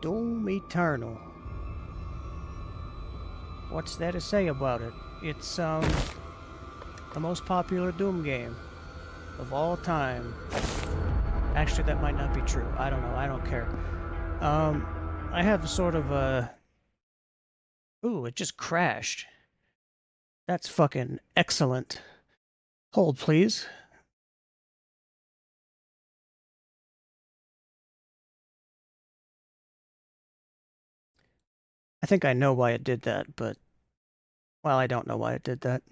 Doom Eternal. What's there to say about it? It's, the most popular Doom game of all time. Actually, that might not be true. I don't know. I don't care. I have sort of a... Ooh, it just crashed. That's fucking excellent. Hold, please. I think I know why it did that, but... Well, I don't know why it did that.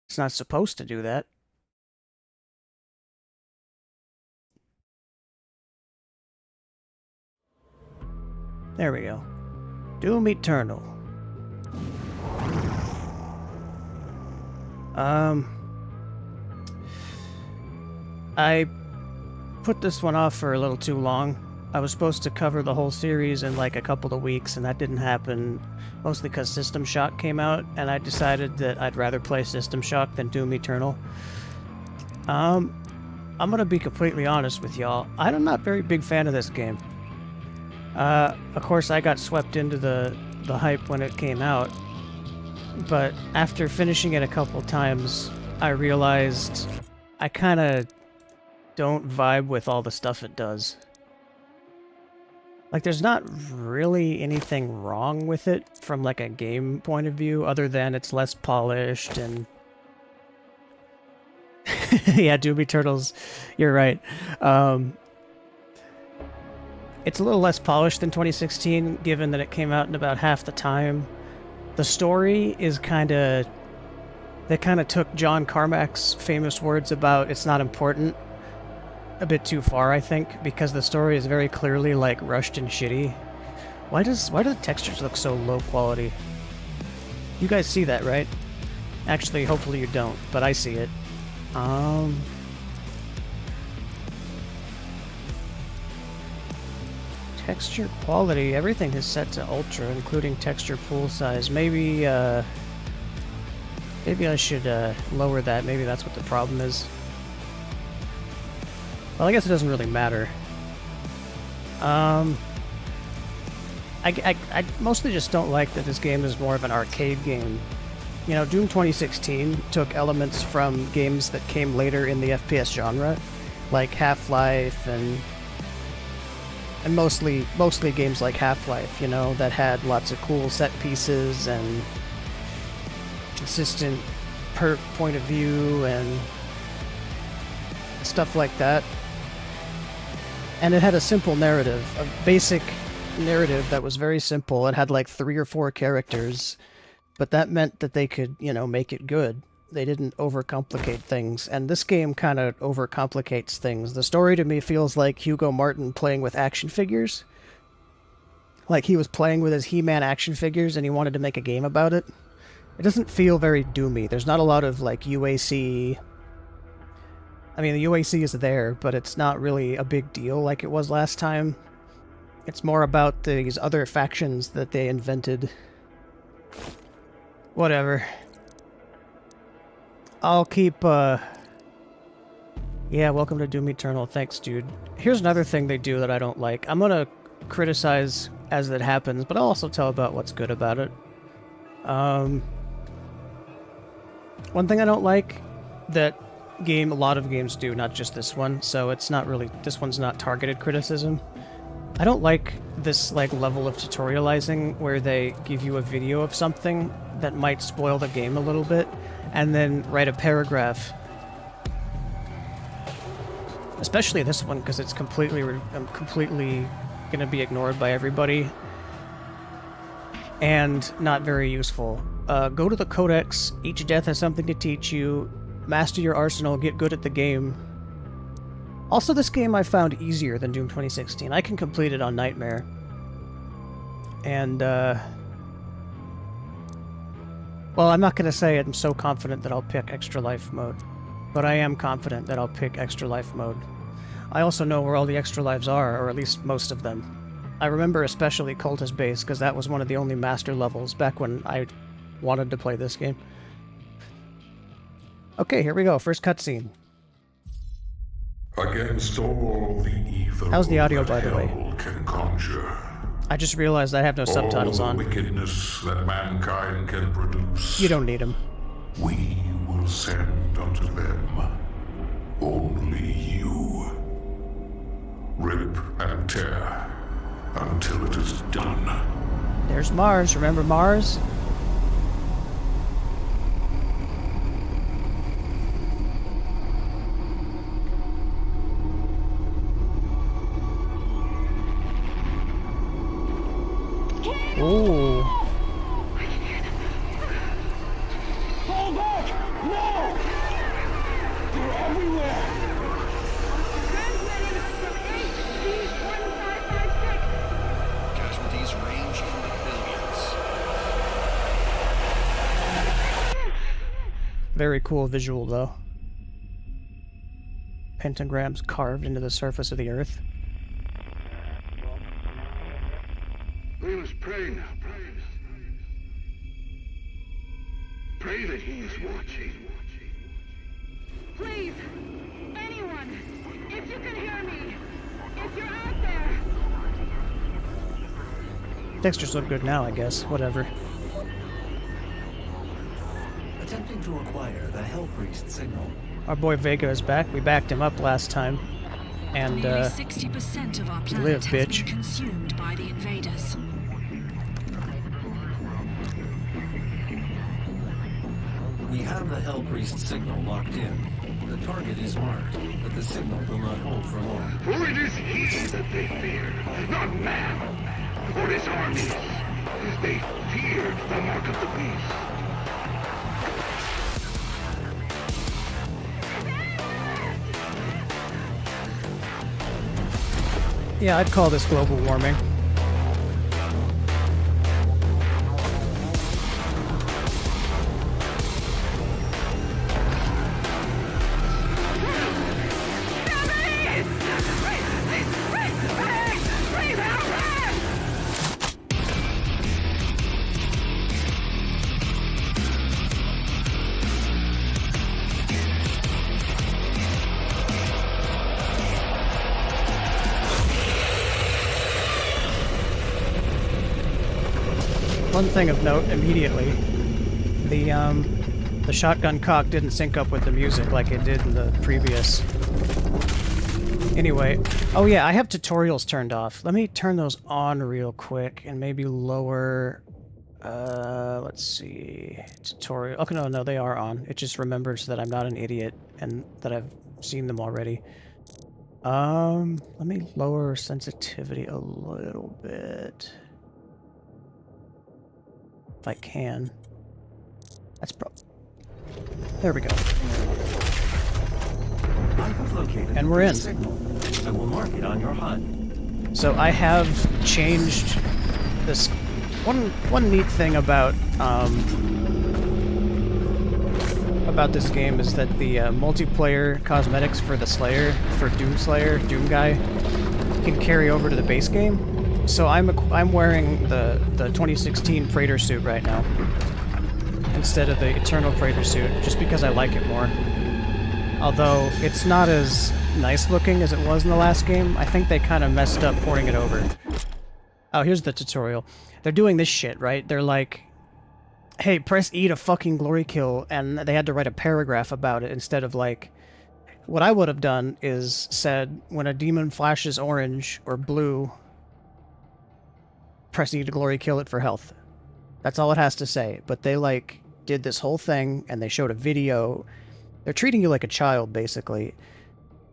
It's not supposed to do that. There we go. Doom Eternal. I put this one off for a little too long. I was supposed to cover the whole series in like a couple of weeks, and that didn't happen, mostly because System Shock came out, and I decided that I'd rather play System Shock than Doom Eternal. I'm gonna be completely honest with y'all. I'm not a very big fan of this game. Of course, I got swept into the hype when it came out, but after finishing it a couple times, I realized I kind of don't vibe with all the stuff it does. Like, there's not really anything wrong with it from, like, a game point of view, other than it's less polished and... yeah, Doom Eternals, you're right. It's a little less polished than 2016, given that it came out in about half the time. The story is kind of... They kind of took John Carmack's famous words about it's not important a bit too far, I think, because the story is very clearly, like, rushed and shitty. Why do the textures look so low quality? You guys see that, right? Actually, hopefully you don't, but I see it. Texture quality, everything is set to ultra, including texture pool size. Maybe, maybe I should, lower that. Maybe that's what the problem is. Well, I guess it doesn't really matter. I mostly just don't like that this game is more of an arcade game. You know, Doom 2016 took elements from games that came later in the FPS genre, like Half-Life and mostly games like Half-Life, you know, that had lots of cool set pieces and consistent point of view and stuff like that. And it had a simple narrative, a basic narrative that was very simple. It had like 3 or 4 characters, but that meant that they could, you know, make it good. They didn't overcomplicate things, and this game kind of overcomplicates things. The story to me feels like Hugo Martin playing with action figures. Like he was playing with his He-Man action figures and he wanted to make a game about it. It doesn't feel very doomy. There's not a lot of, like, UAC... I mean, the UAC is there, but it's not really a big deal like it was last time. It's more about these other factions that they invented. Whatever. I'll keep, Yeah, welcome to Doom Eternal. Thanks, dude. Here's another thing they do that I don't like. I'm gonna criticize as it happens, but I'll also tell about what's good about it. One thing I don't like that a lot of games do, not just this one, so it's not really, this one's not targeted criticism. I don't like this, like, level of tutorializing where they give you a video of something that might spoil the game a little bit, and then write a paragraph. Especially this one, because it's completely gonna be ignored by everybody, and not very useful. Go to the Codex, each death has something to teach you, master your arsenal, get good at the game. Also, this game I found easier than Doom 2016. I can complete it on Nightmare. And, well, I'm not gonna say I'm so confident that I'll pick Extra Life mode, but I am confident that I'll pick Extra Life mode. I also know where all the extra lives are, or at least most of them. I remember especially Cultist Base, because that was one of the only master levels back when I wanted to play this game. Okay, here we go. First cutscene. Against all the evil How's the audio, that by the way? hell can conjure, I just realized I have no subtitles all on. the wickedness that mankind can produce, You don't need them. we will send unto them only you. Rip and tear until it is done. There's Mars. Remember Mars? Ooh. Hold back! No! They're everywhere! Transmitting from HC-1556. Casualties range in the billions. Very cool visual, though. Pentagrams carved into the surface of the Earth. Let us pray now, brothers. Pray that he is watching. Please, anyone, if you can hear me, if you're out there. Textures look good now, I guess. Whatever. Attempting to acquire the Hell Priest signal. Our boy Vega is back. We backed him up last time. And, Nearly 60% of our planet live, has bitch. been consumed by the invaders. We have the Hell Priest signal locked in. The target is marked, but the signal will not hold for long. For it is he that they feared, not man, or his armies. They feared the mark of the beast. yeah, I'd call this global warming. One thing of note immediately, the shotgun cock didn't sync up with the music like it did in the previous. Anyway, oh yeah, I have tutorials turned off. Let me turn those on real quick and maybe lower, let's see, tutorial. Okay, no, they are on. It just remembers that I'm not an idiot and that I've seen them already. Let me lower sensitivity a little bit. If I can. That's there we go. I have located And we're in. the signal. I will mark it on your HUD. So I have changed this. One neat thing about this game is that the multiplayer cosmetics for the Slayer, for Doom Guy, can carry over to the base game. So I'm wearing the 2016 Praetor suit right now instead of the Eternal Praetor suit, just because I like it more. Although it's not as nice looking as it was in the last game, I think they kind of messed up porting it over. Oh, here's the tutorial. They're doing this shit, right? They're like, hey, press E to fucking glory kill, and they had to write a paragraph about it instead of like... What I would have done is said, when a demon flashes orange or blue, press E to glory kill it for health. That's all it has to say. But they, like, did this whole thing, and they showed a video. They're treating you like a child, basically.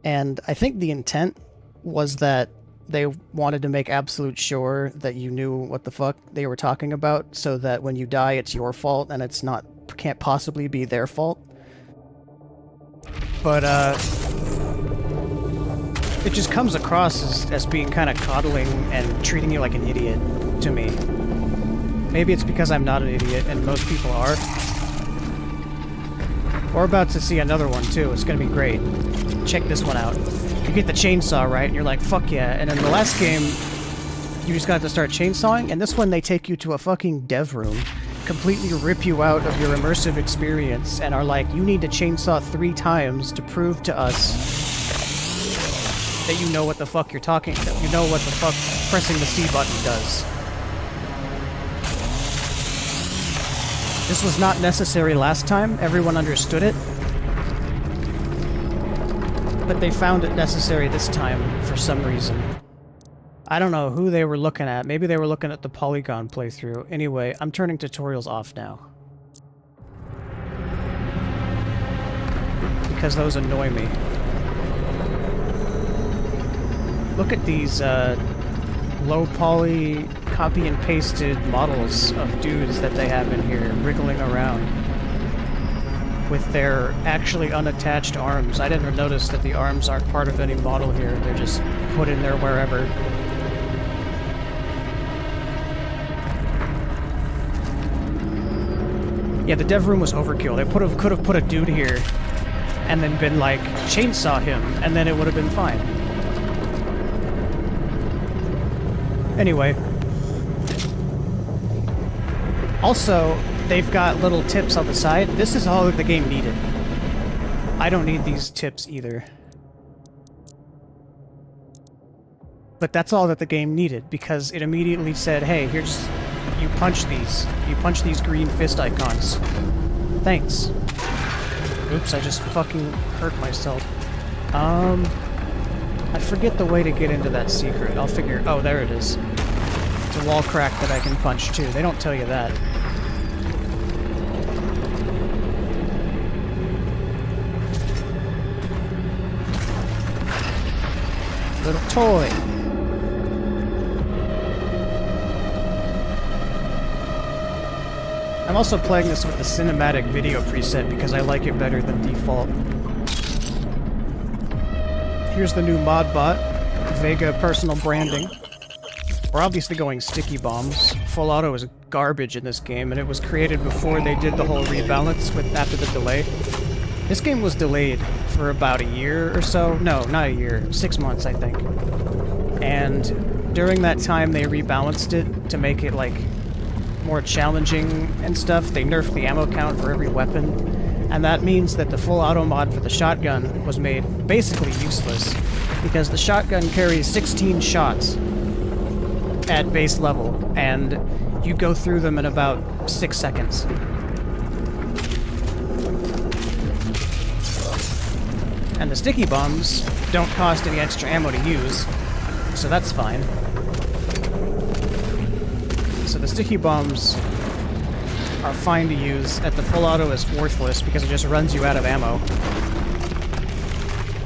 And I think the intent was that they wanted to make absolute sure that you knew what the fuck they were talking about, so that when you die, it's your fault, and it's not... can't possibly be their fault. But, it just comes across as being kind of coddling and treating you like an idiot to me. Maybe it's because I'm not an idiot and most people are. We're about to see another one too. It's gonna be great. Check this one out. You get the chainsaw right and you're like, fuck yeah. And in the last game, you just got to start chainsawing, and this one they take you to a fucking dev room, completely rip you out of your immersive experience, and are like, you need to chainsaw 3 times to prove to us that you know what the fuck you're talking, that you know what the fuck pressing the C button does. This was not necessary last time, everyone understood it. But they found it necessary this time for some reason. I don't know who they were looking at. Maybe they were looking at the Polygon playthrough. Anyway, I'm turning tutorials off now. Because those annoy me. Look at these low poly copy and pasted models of dudes that they have in here wriggling around with their actually unattached arms. I didn't notice that the arms aren't part of any model here. They're just put in there wherever. Yeah, the dev room was overkill. They could have put a dude here and then been like, chainsaw him, and then it would have been fine. Anyway. Also, they've got little tips on the side. This is all that the game needed. I don't need these tips either. But that's all that the game needed, because it immediately said, hey, here's... you punch these. You punch these green fist icons. Thanks. Oops, I just fucking hurt myself. I forget the way to get into that secret. I'll figure... oh, there it is. It's a wall crack that I can punch, too. They don't tell you that. Little toy. I'm also playing this with the cinematic video preset because I like it better than default. Here's the new mod bot, Vega personal branding. We're obviously going sticky bombs. Full auto is garbage in this game, and it was created before they did the whole rebalance after the delay. This game was delayed for about a year or so. No, not a year. 6 months, I think. And during that time, they rebalanced it to make it, like, more challenging and stuff. They nerfed the ammo count for every weapon. And that means that the full auto mod for the shotgun was made basically useless, because the shotgun carries 16 shots at base level, and you go through them in about 6 seconds. And the sticky bombs don't cost any extra ammo to use, so that's fine. So the sticky bombs are fine to use. At the full auto is worthless because it just runs you out of ammo.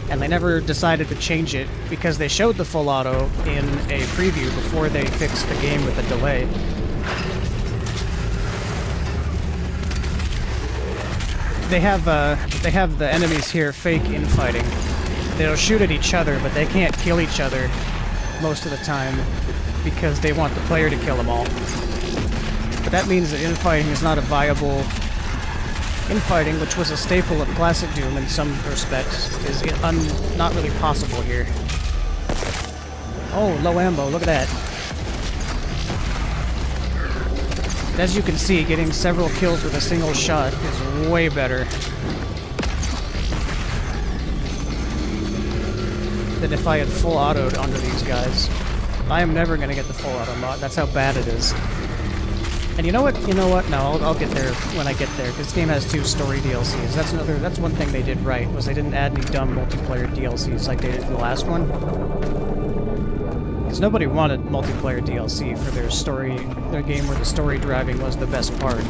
And they never decided to change it because they showed the full auto in a preview before they fixed the game with a delay. They have the enemies here fake infighting. They'll shoot at each other, but they can't kill each other most of the time because they want the player to kill them all. But that means that infighting is not a viable... Infighting, which was a staple of classic Doom in some respects, is not really possible here. Oh, low ammo, look at that. As you can see, getting several kills with a single shot is way better than if I had full autoed onto these guys. I am never going to get the full auto mod, that's how bad it is. And you know what? No, I'll get there when I get there. This game has 2 story DLCs. That's one thing they did right, was they didn't add any dumb multiplayer DLCs like they did in the last one. Because nobody wanted multiplayer DLC for their game where the story driving was the best part.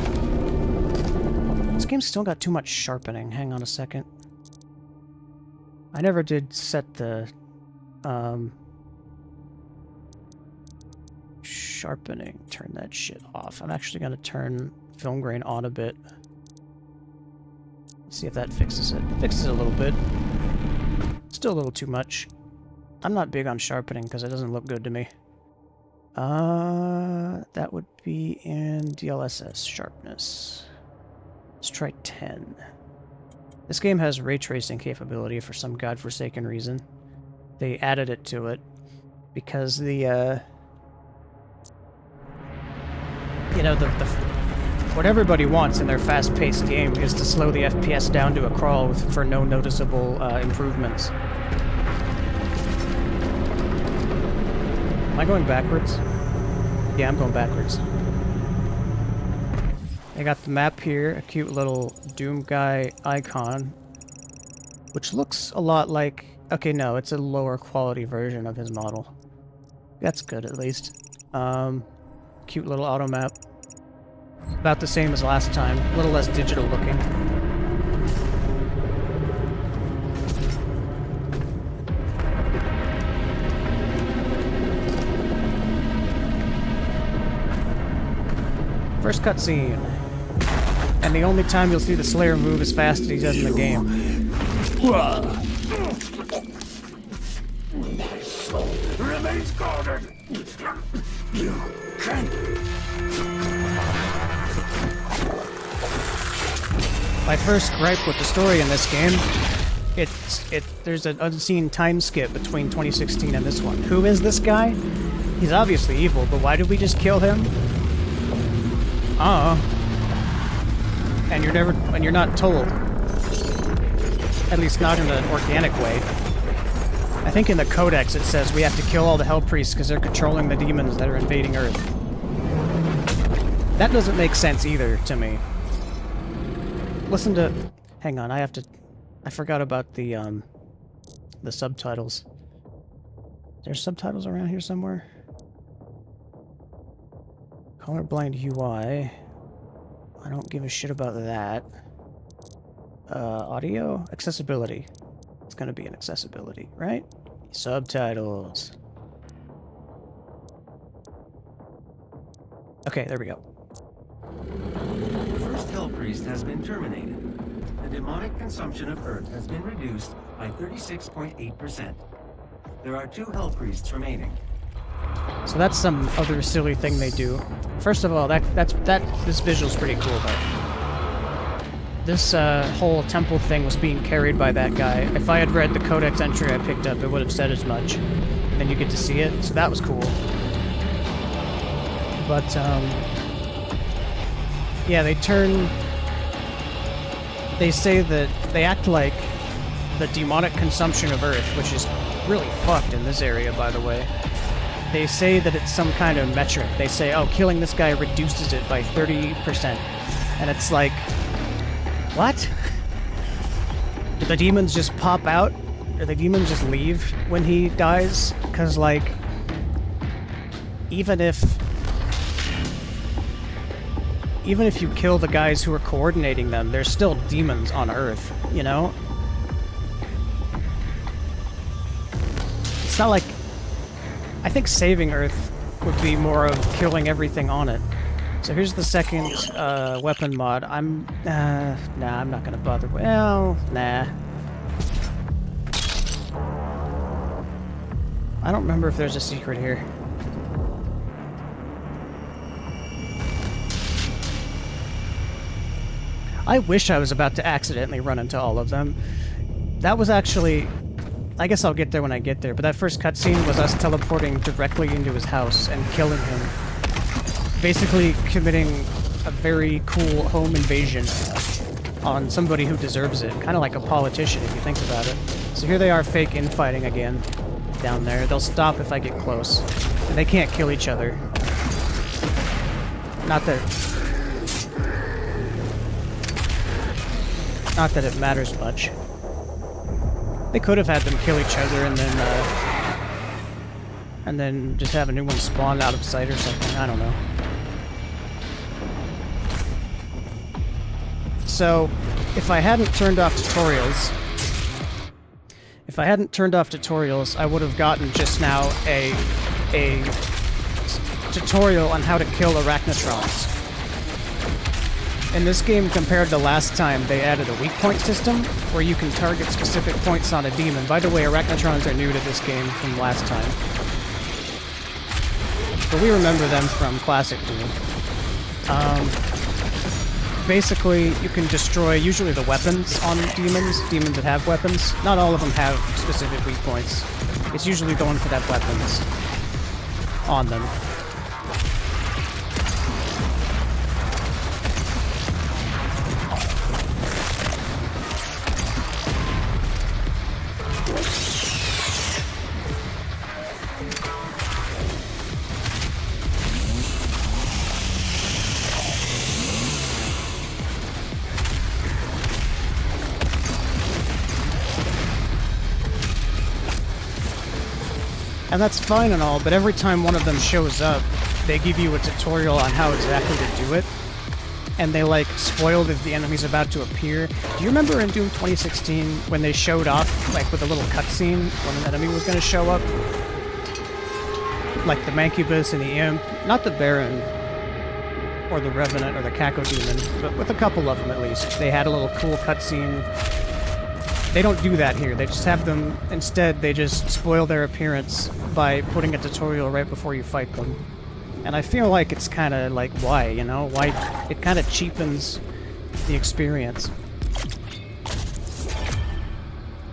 This game's still got too much sharpening. Hang on a second. I never did set the, sharpening. Turn that shit off. I'm actually going to turn film grain on a bit. Let's see if that fixes it. It fixes it a little bit. Still a little too much. I'm not big on sharpening because it doesn't look good to me. That would be in DLSS sharpness. Let's try 10. This game has ray tracing capability for some godforsaken reason. They added it to it because the you know, what everybody wants in their fast-paced game is to slow the FPS down to a crawl for no noticeable improvements. Am I going backwards? Yeah, I'm going backwards. I got the map here, a cute little Doom guy icon, which looks a lot like... Okay, no, it's a lower quality version of his model. That's good, at least. Cute little auto map. About the same as last time, a little less digital looking. First cutscene. And the only time you'll see the Slayer move as fast as he does in the game. Remains guarded. My first gripe with the story in this game, there's an unseen time skip between 2016 and this one. Who is this guy? He's obviously evil, but why did we just kill him? And you're not told. At least not in an organic way. I think in the Codex it says we have to kill all the Hell Priests because they're controlling the demons that are invading Earth. That doesn't make sense either to me. Listen to... Hang on, I forgot about the subtitles. There's subtitles around here somewhere? Colorblind UI. I don't give a shit about that. Audio? Accessibility. It's gonna be an accessibility, right? Subtitles. Okay, there we go. The first Hell Priest has been terminated. The demonic consumption of Earth has been reduced by 36.8%. There are 2 Hell Priests remaining. So that's some other silly thing they do. First of all, this visual's pretty cool, though. This whole temple thing was being carried by that guy. If I had read the Codex entry I picked up, it would have said as much. And then you get to see it, so that was cool. But, yeah, they say that they act like the demonic consumption of Earth, which is really fucked in this area, by the way. They say that it's some kind of metric. They say, oh, killing this guy reduces it by 30%. And it's like, what? Do the demons just pop out? Do the demons just leave when he dies? Because, like, even if you kill the guys who are coordinating them, there's still demons on Earth, you know? It's not like... I think saving Earth would be more of killing everything on it. So here's the second weapon mod. Nah, I'm not gonna bother. Well, nah. I don't remember if there's a secret here. I wish I was about to accidentally run into all of them. That was actually... I guess I'll get there when I get there, but that first cutscene was us teleporting directly into his house and killing him. Basically committing a very cool home invasion on somebody who deserves it. Kind of like a politician, if you think about it. So here they are fake infighting again, down there. They'll stop if I get close. And they can't kill each other. Not that it matters much. They could have had them kill each other and then just have a new one spawn out of sight or something. I don't know. So, if I hadn't turned off tutorials, I would have gotten just now a tutorial on how to kill arachnotrons. In this game, compared to last time, they added a weak point system, where you can target specific points on a demon. By the way, arachnotrons are new to this game from last time. But we remember them from Classic Doom. Basically, you can destroy usually the weapons on demons that have weapons. Not all of them have specific weak points. It's usually the one for that weapons on them. And that's fine and all, but every time one of them shows up, they give you a tutorial on how exactly to do it. And they, like, spoil that the enemy's about to appear. Do you remember in Doom 2016 when they showed off, like, with a little cutscene when an enemy was going to show up? Like the Mancubus and the Imp. Not the Baron, or the Revenant, or the Cacodemon, but with a couple of them at least. They had a little cool cutscene. They don't do that here. They just have them... Instead, they just spoil their appearance by putting a tutorial right before you fight them. And I feel like it's kind of like, why, you know? Why? It kind of cheapens the experience.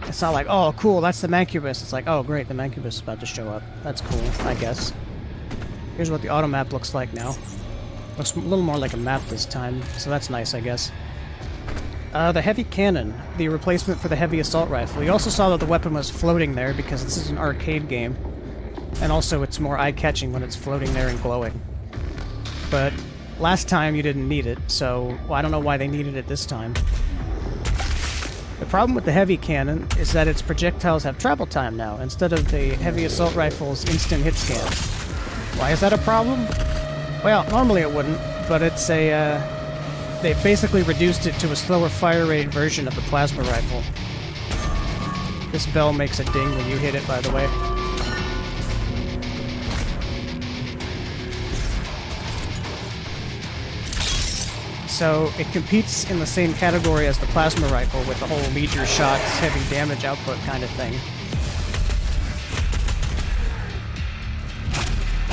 It's not like, oh, cool, that's the Mancubus. It's like, oh, great, the Mancubus is about to show up. That's cool, I guess. Here's what the auto map looks like now. Looks a little more like a map this time, so that's nice, I guess. The heavy cannon, the replacement for the heavy assault rifle. You also saw that the weapon was floating there because this is an arcade game. And also it's more eye-catching when it's floating there and glowing. But last time you didn't need it, so well, I don't know why they needed it this time. The problem with the heavy cannon is that its projectiles have travel time now, instead of the heavy assault rifle's instant hit scan. Why is that a problem? Well, normally it wouldn't, but it's a, they've basically reduced it to a slower fire rate version of the plasma rifle. This bell makes a ding when you hit it, by the way. So it competes in the same category as the plasma rifle with the whole lead your shots, heavy damage output kind of thing.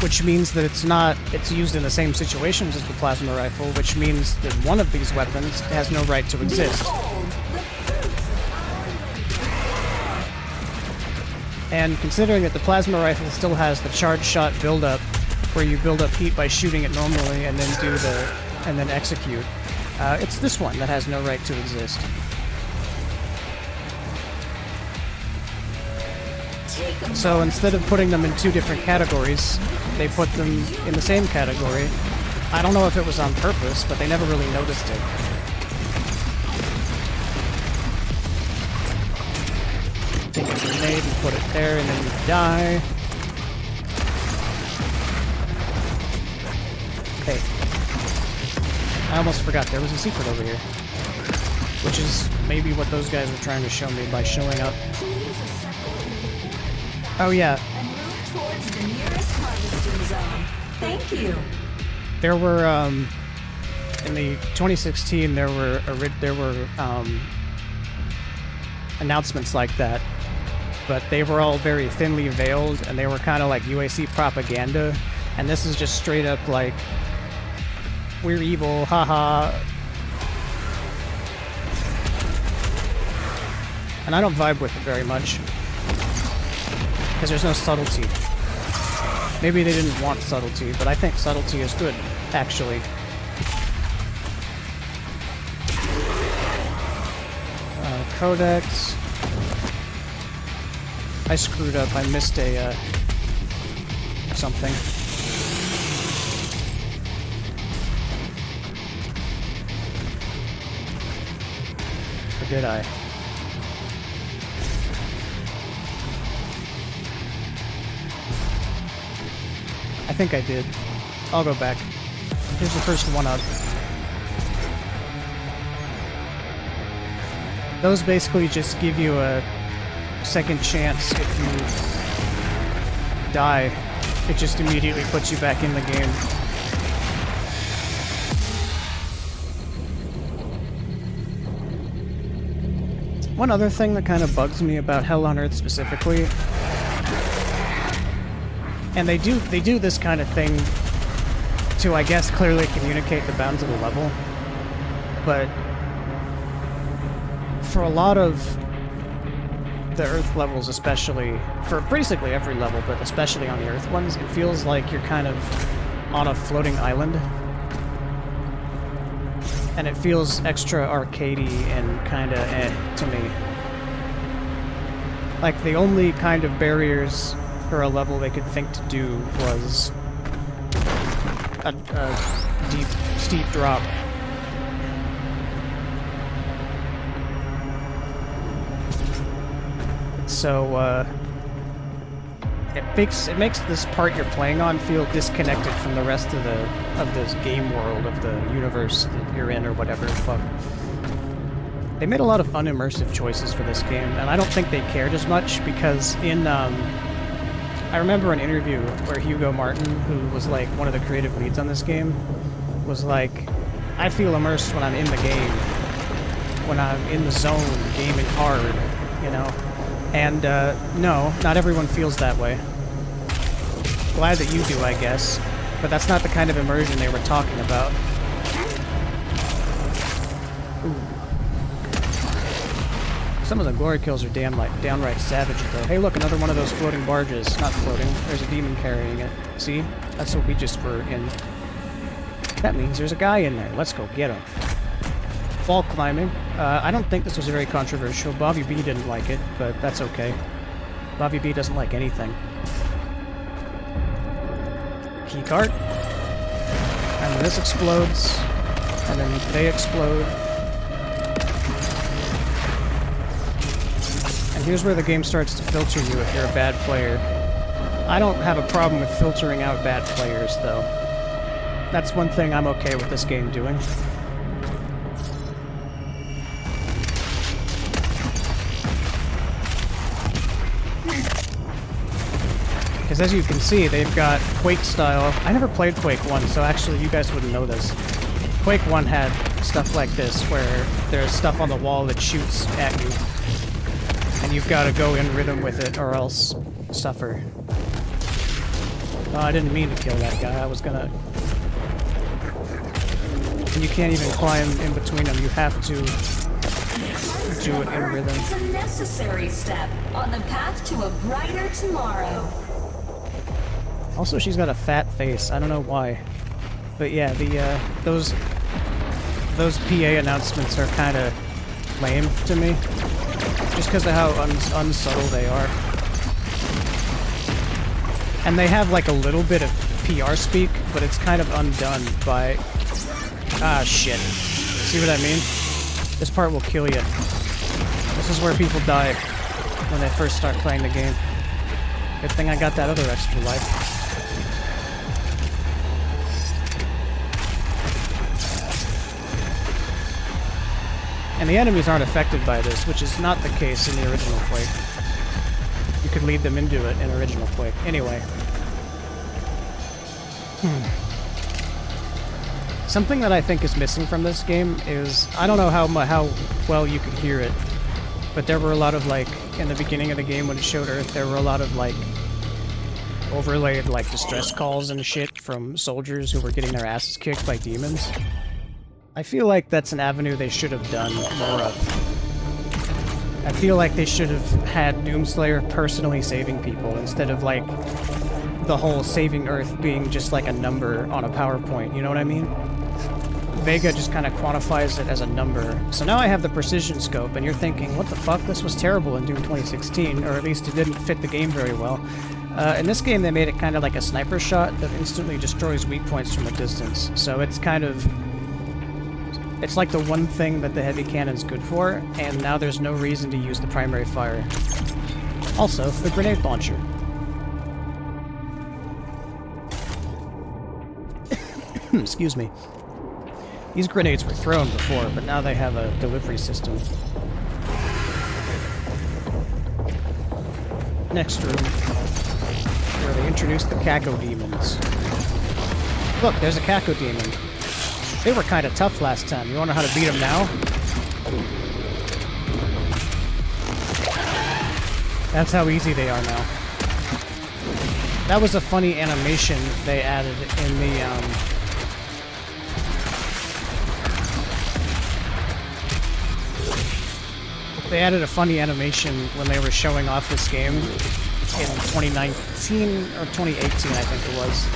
Which means that it's used in the same situations as the plasma rifle, which means that one of these weapons has no right to exist. And considering that the plasma rifle still has the charge shot build-up, where you build up heat by shooting it normally and then execute, it's this one that has no right to exist. So instead of putting them in two different categories, they put them in the same category. I don't know if it was on purpose, but they never really noticed it. Take a grenade and put it there, and then you die. Okay. I almost forgot, there was a secret over here. Which is maybe what those guys were trying to show me by showing up. Oh yeah. And move towards the nearest harvesting zone. Thank you. There were, in the 2016, there were announcements like that, but they were all very thinly veiled, and they were kind of like UAC propaganda, and this is just straight up like, we're evil, haha. And I don't vibe with it very much, because there's no subtlety. Maybe they didn't want subtlety, but I think subtlety is good, actually. Codex. I screwed up. I missed a, something. Or did I? I think I did. I'll go back. Here's the first one up. Those basically just give you a second chance if you die. It just immediately puts you back in the game. One other thing that kind of bugs me about Hell on Earth specifically, and they do this kind of thing to, I guess, clearly communicate the bounds of the level, but for a lot of the Earth levels, especially, for basically every level, but especially on the Earth ones, it feels like you're kind of on a floating island. And it feels extra arcadey and kind of to me. Like, the only kind of barriers for a level they could think to do was a deep, steep drop. So, it makes this part you're playing on feel disconnected from the rest of this game world, of the universe that you're in, or whatever the fuck. They made a lot of unimmersive choices for this game, and I don't think they cared as much, because in I remember an interview where Hugo Martin, who was like one of the creative leads on this game, was like, I feel immersed when I'm in the game, when I'm in the zone, gaming hard, you know? And no, not everyone feels that way. Glad that you do, I guess, but that's not the kind of immersion they were talking about. Ooh. Some of the glory kills are downright savage, though. Hey, look, another one of those floating barges. Not floating. There's a demon carrying it. See? That's what we just were in. That means there's a guy in there. Let's go get him. Wall climbing. I don't think this was very controversial. Bobby B didn't like it, but that's okay. Bobby B doesn't like anything. Keycart. And then this explodes. And then they explode. And here's where the game starts to filter you if you're a bad player. I don't have a problem with filtering out bad players, though. That's one thing I'm okay with this game doing. Because as you can see, they've got Quake style. I never played Quake 1, so actually you guys wouldn't know this. Quake 1 had stuff like this, where there's stuff on the wall that shoots at you. And you've got to go in rhythm with it, or else suffer. Oh, I didn't mean to kill that guy. I was gonna... And you can't even climb in between them. You have to do it in rhythm. It's a necessary step on the path to a brighter tomorrow. Also, she's got a fat face. I don't know why. But yeah, those PA announcements are kind of lame to me. Just because of how unsubtle they are. And they have like a little bit of PR speak, but it's kind of undone by... Ah, shit. See what I mean? This part will kill you. This is where people die when they first start playing the game. Good thing I got that other extra life. And the enemies aren't affected by this, which is not the case in the original Quake. You could lead them into it in original Quake. Anyway. Something that I think is missing from this game is... I don't know how well you could hear it, but there were a lot of, like, in the beginning of the game when it showed Earth, there were a lot of, like, overlaid, like, distress calls and shit from soldiers who were getting their asses kicked by demons. I feel like that's an avenue they should have done more of. I feel like they should have had Doomslayer personally saving people instead of, like, the whole saving Earth being just like a number on a PowerPoint, you know what I mean? Vega just kind of quantifies it as a number. So now I have the precision scope, and you're thinking, what the fuck? This was terrible in Doom 2016, or at least it didn't fit the game very well. In this game, they made it kind of like a sniper shot that instantly destroys weak points from a distance. So it's kind of... It's like the one thing that the heavy cannon's good for, and now there's no reason to use the primary fire. Also, the grenade launcher. Excuse me. These grenades were thrown before, but now they have a delivery system. Next room, where they introduced the Caco demons. Look, there's a Caco demon. They were kind of tough last time. You wanna know how to beat them now? That's how easy they are now. That was a funny animation they added in the, They added a funny animation when they were showing off this game in 2019 or 2018, I think it was,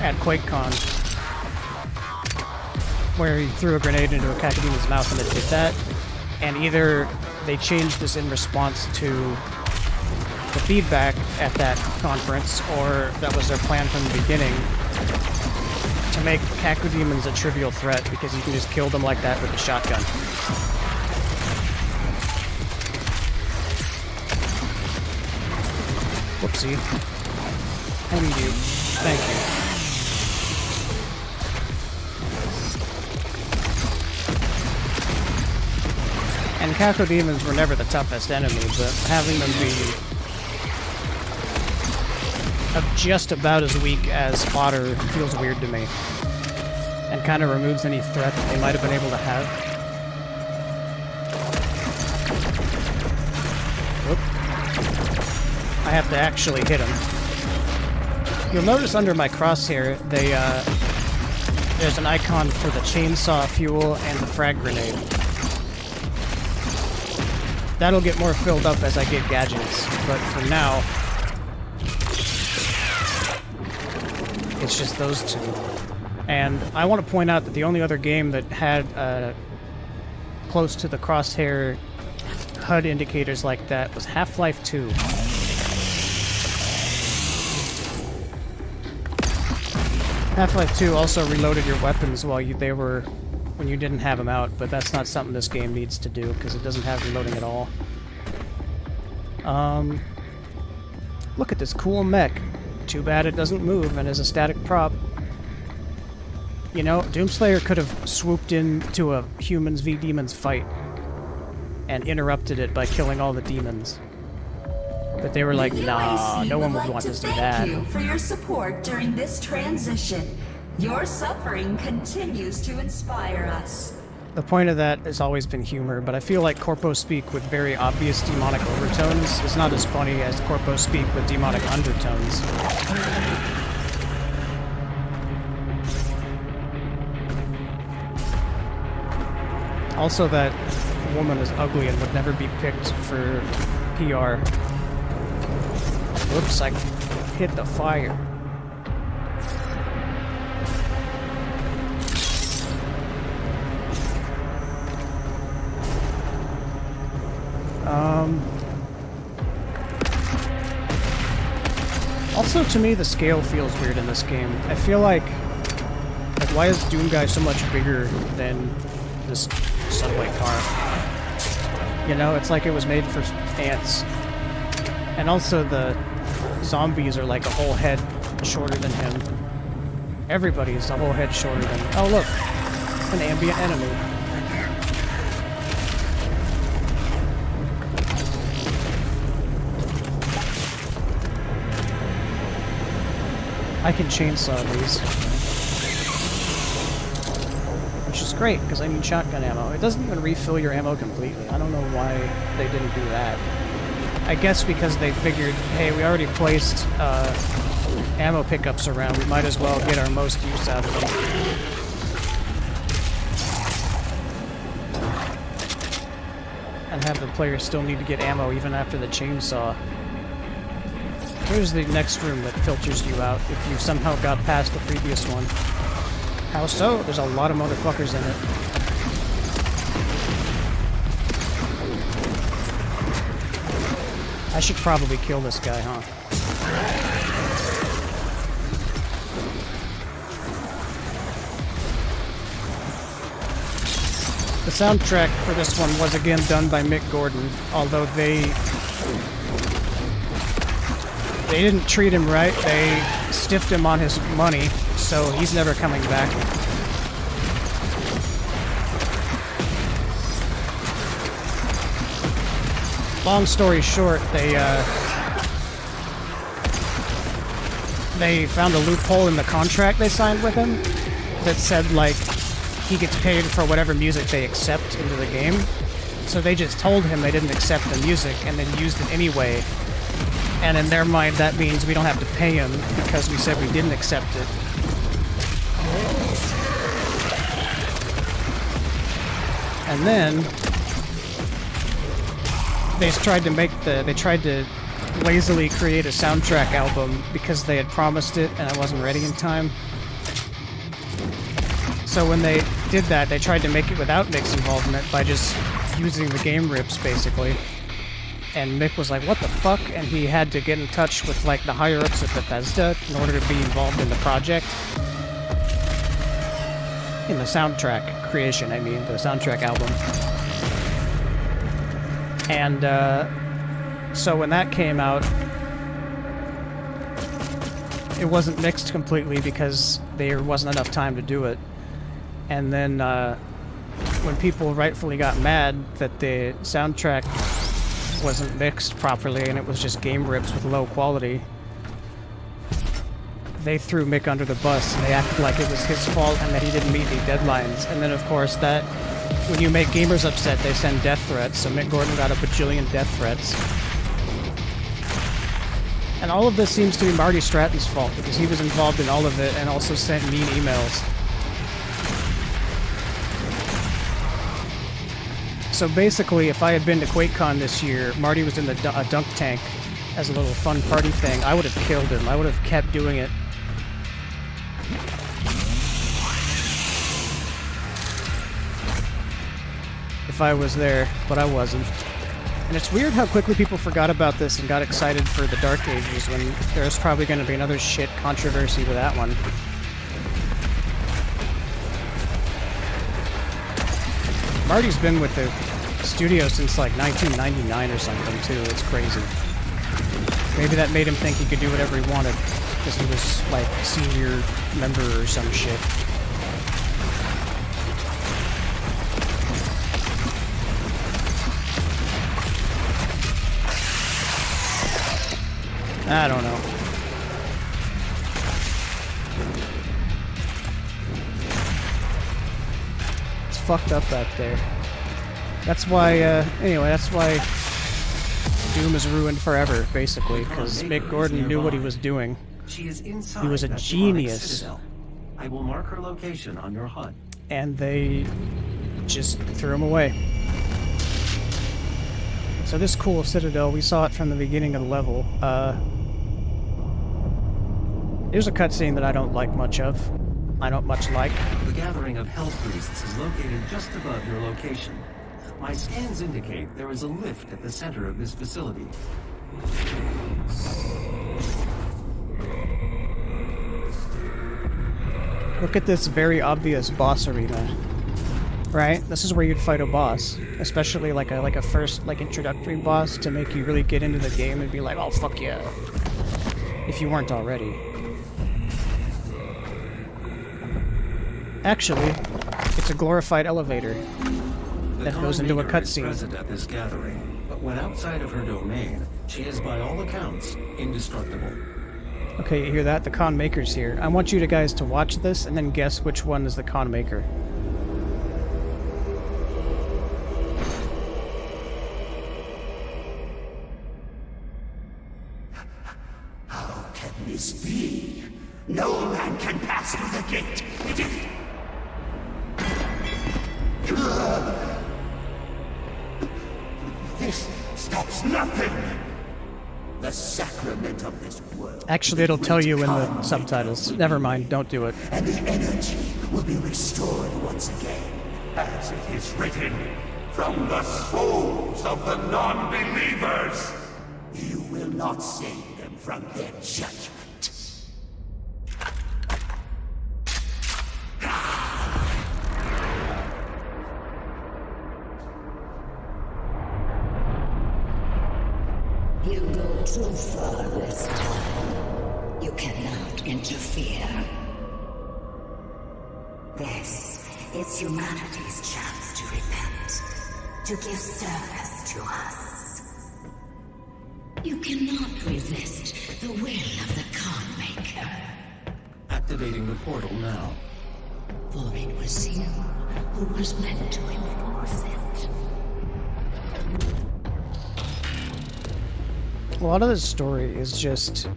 at QuakeCon, where he threw a grenade into a Cacodem's mouth and it did that. And either they changed this in response to the feedback at that conference, or that was their plan from the beginning, to make Cacodemons a trivial threat because you can just kill them like that with a shotgun. Whoopsie. I need you. Thank you. And cacodemons were never the toughest enemy, but having them be just about as weak as fodder feels weird to me. And kind of removes any threat that they might have been able to have. Whoop. I have to actually hit him. You'll notice under my crosshair, there's an icon for the chainsaw fuel and the frag grenade. That'll get more filled up as I get gadgets, but for now, it's just those two. And I want to point out that the only other game that had close to the crosshair HUD indicators like that was Half-Life 2. Half-Life 2 also reloaded your weapons when you didn't have them out, but that's not something this game needs to do because it doesn't have reloading at all. Look at this cool mech. Too bad it doesn't move and is a static prop. You know, Doomslayer could have swooped into a humans v demons fight and interrupted it by killing all the demons. But they were like, nah, no one would want to see that. Thank you for your support during this transition. Your suffering continues to inspire us. The point of that has always been humor, but I feel like Corpo speak with very obvious demonic overtones is not as funny as Corpo speak with demonic undertones. Also, that woman is ugly and would never be picked for PR. Whoops, I hit the fire. Also, to me, the scale feels weird in this game. I feel like why is Doom Guy so much bigger than this subway car? You know, it's like it was made for ants. And also the zombies are like a whole head shorter than him. Everybody's a whole head shorter than him. Oh look, an ambient enemy. I can chainsaw these. Which is great, because I need shotgun ammo. It doesn't even refill your ammo completely. I don't know why they didn't do that. I guess because they figured, hey, we already placed ammo pickups around, we might as well get our most use out of them. And have the player still need to get ammo even after the chainsaw. Here's the next room that filters you out if you somehow got past the previous one. How so? There's a lot of motherfuckers in it. I should probably kill this guy, huh? The soundtrack for this one was again done by Mick Gordon, although they didn't treat him right. They stiffed him on his money, so he's never coming back. Long story short, they found a loophole in the contract they signed with him that said, like, he gets paid for whatever music they accept into the game. So they just told him they didn't accept the music and then used it anyway. And in their mind, that means we don't have to pay him because we said we didn't accept it. And then they tried to lazily create a soundtrack album because they had promised it and I wasn't ready in time. So when they did that, they tried to make it without Mick's involvement by just using the game rips, basically. And Mick was like, what the fuck? And he had to get in touch with, like, the higher-ups at Bethesda in order to be involved in the project. In the soundtrack creation, I mean, the soundtrack album. And, so when that came out, it wasn't mixed completely because there wasn't enough time to do it. And then when people rightfully got mad that the soundtrack wasn't mixed properly and it was just game rips with low quality, they threw Mick under the bus and they acted like it was his fault and that he didn't meet any deadlines. And then of course that, when you make gamers upset, they send death threats, so Mick Gordon got a bajillion death threats. And all of this seems to be Marty Stratton's fault, because he was involved in all of it and also sent mean emails. So basically, if I had been to QuakeCon this year, Marty was in a dunk tank as a little fun party thing, I would have killed him. I would have kept doing it. If I was there, but I wasn't. And it's weird how quickly people forgot about this and got excited for the Dark Ages when there's probably going to be another shit controversy with that one. Marty's been with the studio since like 1999 or something too. It's crazy. Maybe that made him think he could do whatever he wanted because he was like a senior member or some shit. I don't know. It's fucked up back there. That's why, anyway, that's why Doom is ruined forever, basically, because Mick Gordon knew what he was doing. She is inside. He was a genius. I will mark her location on your HUD. And they just threw him away. So this cool citadel, we saw it from the beginning of the level. Here's a cutscene that I don't like much of. I don't much like. The gathering of Hell Priests is located just above your location. My scans indicate there is a lift at the center of this facility. Look at this very obvious boss arena. Right? This is where you'd fight a boss. Especially like a first introductory boss to make you really get into the game and be like, oh fuck yeah. If you weren't already. Actually, it's a glorified elevator that goes into a cutscene. Present at this gathering, but when outside of her domain, she is by all accounts indestructible. Okay, you hear that? The Con Maker's here. I want you guys to watch this and then guess which one is the Con Maker. How can this be? No man can pass through the gate. It is... This stops nothing. The sacrament of this world. Actually, it'll tell you in the subtitles. Never mind, don't do it. And the energy will be restored once again. As it is written, from the souls of the non-believers. You will not save them from their judgment. You go too far this time. You cannot interfere. This is humanity's chance to repent, to give service to us. You cannot resist the will of the Con Maker. Activating the portal now. For it was you who was meant to enforce it. A lot of this story is just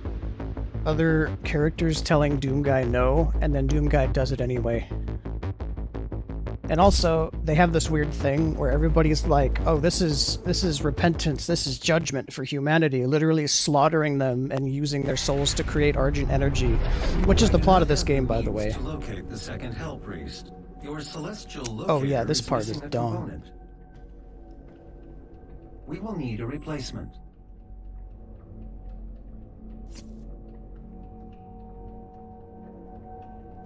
other characters telling Doomguy no, and then Doomguy does it anyway. And also, they have this weird thing where everybody's like, oh, this is repentance, this is judgment for humanity, literally slaughtering them and using their souls to create Argent energy, which is the plot of this game, by the way. To locate the second Hell Priest, your celestial locator Oh yeah, this part is missing a dumb. component. We will need a replacement.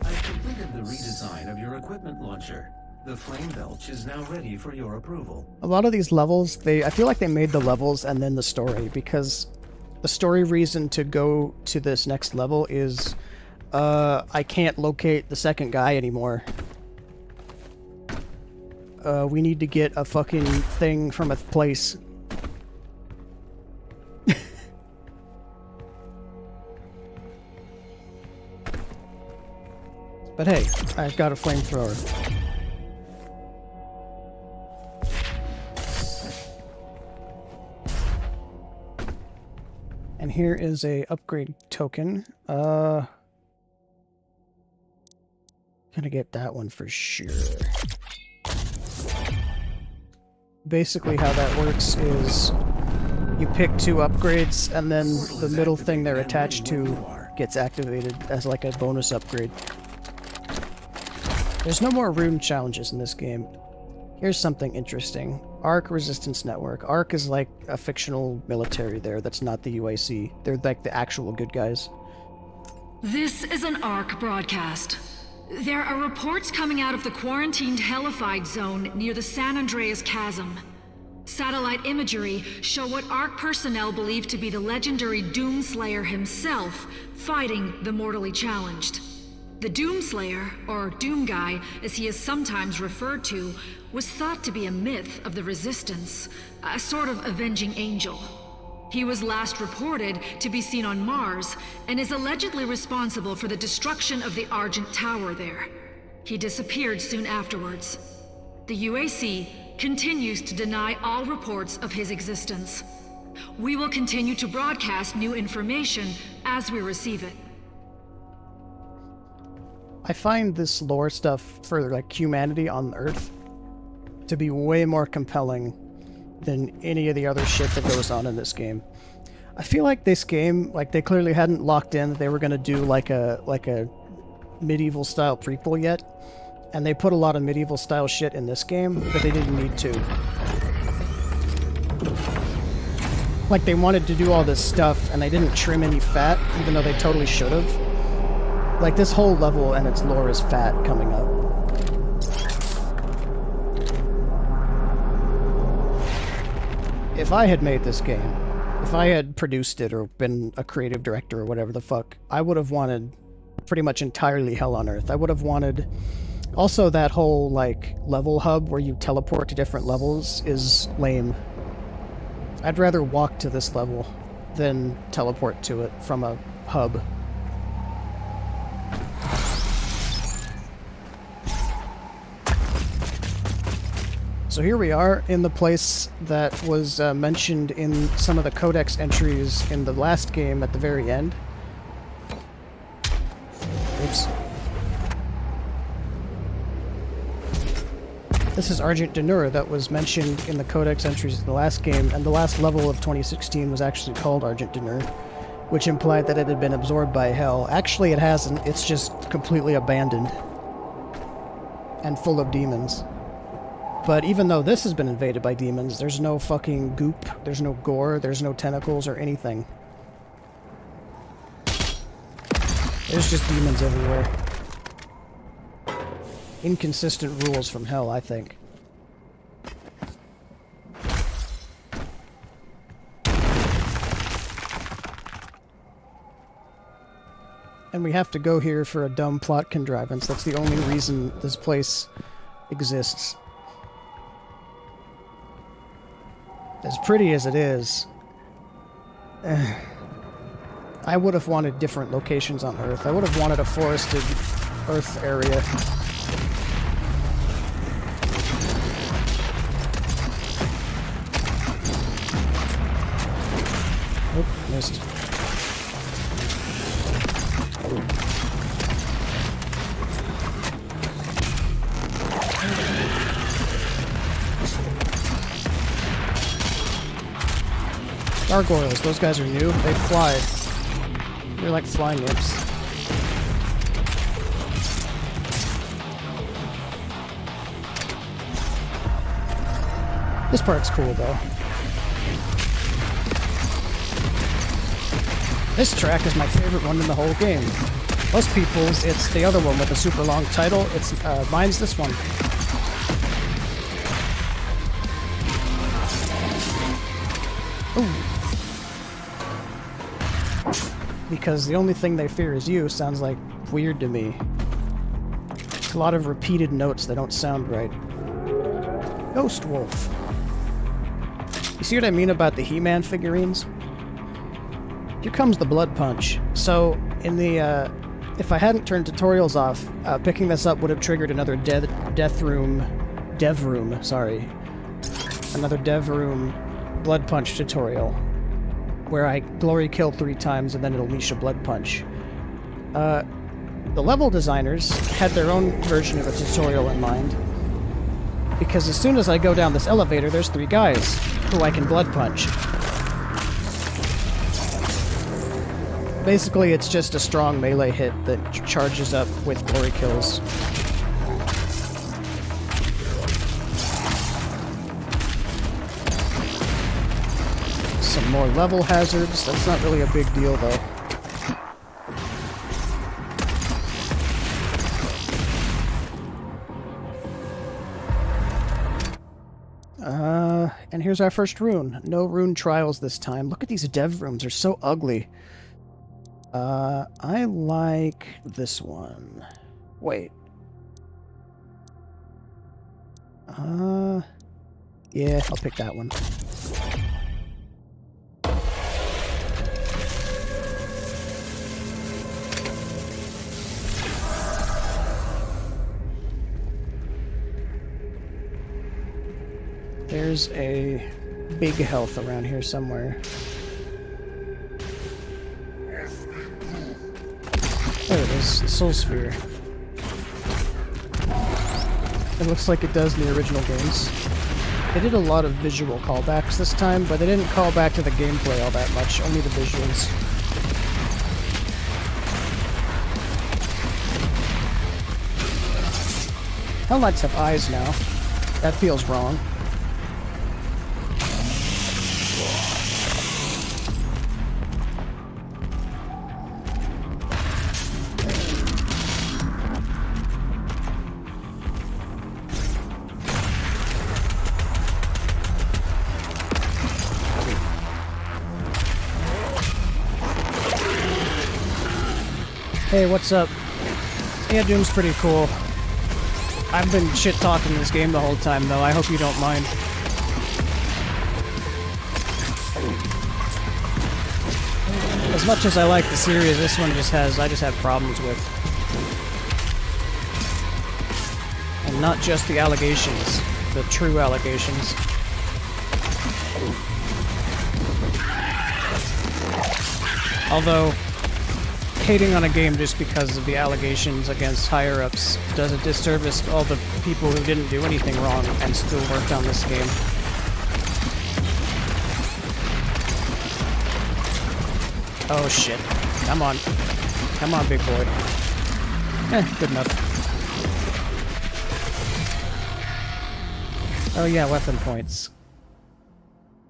I've completed the redesign of your equipment launcher. The flame belch is now ready for your approval. A lot of these levels, I feel like they made the levels and then the story, because the story reason to go to this next level is I can't locate the second guy anymore. We need to get a fucking thing from a place. But hey, I've got a flamethrower. And here is a upgrade token. Gonna get that one for sure. Basically how that works is you pick 2 upgrades and then the middle thing they're attached to gets activated as like a bonus upgrade. There's no more rune challenges in this game. Here's something interesting. ARC Resistance Network. ARC is like a fictional military there that's not the UAC. They're like the actual good guys. This is an ARC broadcast. There are reports coming out of the quarantined Hellified zone near the San Andreas Chasm. Satellite imagery show what ARC personnel believe to be the legendary Doomslayer himself fighting the mortally challenged. The Doomslayer, or Doom Guy, as he is sometimes referred to, was thought to be a myth of the Resistance, a sort of avenging angel. He was last reported to be seen on Mars, and is allegedly responsible for the destruction of the Argent Tower there. He disappeared soon afterwards. The UAC continues to deny all reports of his existence. We will continue to broadcast new information as we receive it. I find this lore stuff for like humanity on Earth to be way more compelling than any of the other shit that goes on in this game. I feel like this game, like they clearly hadn't locked in that they were gonna do like a medieval style prequel yet, and they put a lot of medieval style shit in this game, but they didn't need to. Like they wanted to do all this stuff and they didn't trim any fat, even though they totally should have. Like, this whole level and its lore is fat coming up. If I had made this game, if I had produced it or been a creative director or whatever the fuck, I would have wanted pretty much entirely Hell on Earth. I would have wanted... Also, that whole, like, level hub where you teleport to different levels is lame. I'd rather walk to this level than teleport to it from a hub. So here we are in the place that was mentioned in some of the codex entries in the last game at the very end. Oops. This is Argent Denur that was mentioned in the codex entries in the last game, and the last level of 2016 was actually called Argent Denur, which implied that it had been absorbed by Hell. Actually, it hasn't. It's just completely abandoned and full of demons. But even though this has been invaded by demons, there's no fucking goop, there's no gore, there's no tentacles or anything. There's just demons everywhere. Inconsistent rules from Hell, I think. And we have to go here for a dumb plot contrivance. That's the only reason this place exists. As pretty as it is, I would have wanted different locations on Earth. I would have wanted a forested Earth area. Oh, missed. Gargoyles, those guys are new. They fly. They're like flying imps. This part's cool, though. This track is my favorite one in the whole game. Most people's, it's the other one with a super long title. It's mine's this one. Ooh. because the only thing they fear is you sounds like weird to me. It's a lot of repeated notes that don't sound right. Ghost Wolf. You see what I mean about the He-Man figurines? Here comes the Blood Punch. So, in the, if I hadn't turned tutorials off, picking this up would have triggered another dev room, sorry. Another dev room Blood Punch tutorial, where I glory kill 3 times and then it'll unleash a Blood Punch. The level designers had their own version of a tutorial in mind, because as soon as I go down this elevator, there's 3 guys who I can Blood Punch. Basically, it's just a strong melee hit that charges up with glory kills. Some more level hazards. That's not really a big deal, though. And here's our first rune. No rune trials this time. Look at these dev rooms. They're so ugly. I like this one. Wait. Yeah, I'll pick that one. There's a big health around here somewhere. There it is, the Soul Sphere. It looks like it does in the original games. They did a lot of visual callbacks this time, but they didn't call back to the gameplay all that much, only the visuals. Hellknights have eyes now. That feels wrong. Hey, what's up? Yeah, Doom's pretty cool. I've been shit-talking this game the whole time, though. I hope you don't mind. As much as I like the series, this one I just have problems with. And not just the allegations, the true allegations. Although, hating on a game just because of the allegations against higher-ups does a disservice to all the people who didn't do anything wrong and still worked on this game. Oh shit. Come on. Come on, big boy. Good enough. Oh yeah, weapon points.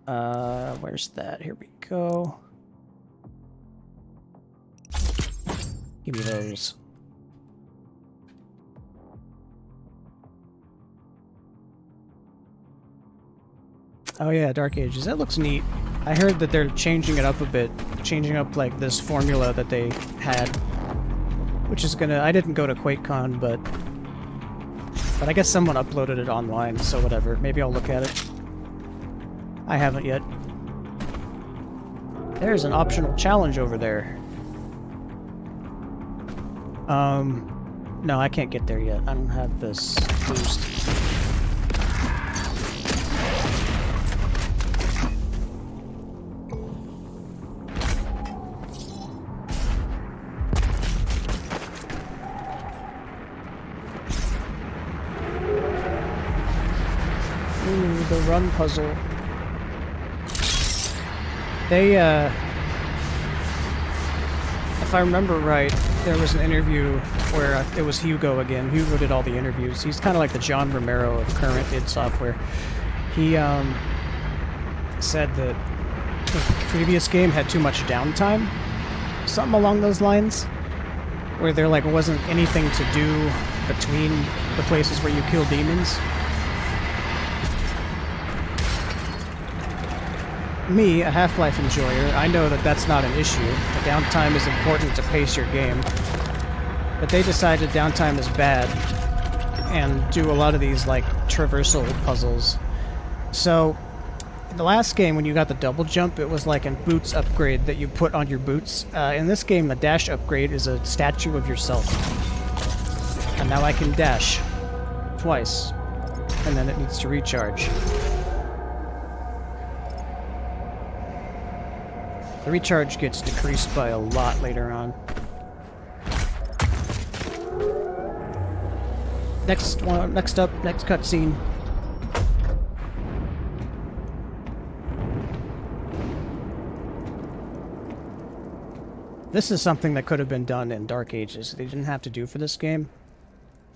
Where's that? Here we go. Give me those. Oh yeah, Dark Ages. That looks neat. I heard that they're changing it up a bit. Changing up, like, this formula that they had. Which is gonna... I didn't go to QuakeCon, but I guess someone uploaded it online, so whatever. Maybe I'll look at it. I haven't yet. There's an optional challenge over there. No, I can't get there yet. I don't have this boost. Ooh, the run puzzle. They, if I remember right, there was an interview where it was Hugo again. Hugo did all the interviews. He's kind of like the John Romero of current id Software. He said that the previous game had too much downtime, something along those lines, where there like wasn't anything to do between the places where you kill demons. me, a Half-Life enjoyer, I know that that's not an issue. The downtime is important to pace your game. But they decided downtime is bad and do a lot of these, like, traversal puzzles. So, in the last game, when you got the double jump, it was like a boots upgrade that you put on your boots. In this game, the dash upgrade is a statue of yourself. And now I can dash twice. And then it needs to recharge. The recharge gets decreased by a lot later on. Next cutscene. This is something that could have been done in Dark Ages. They didn't have to do for this game.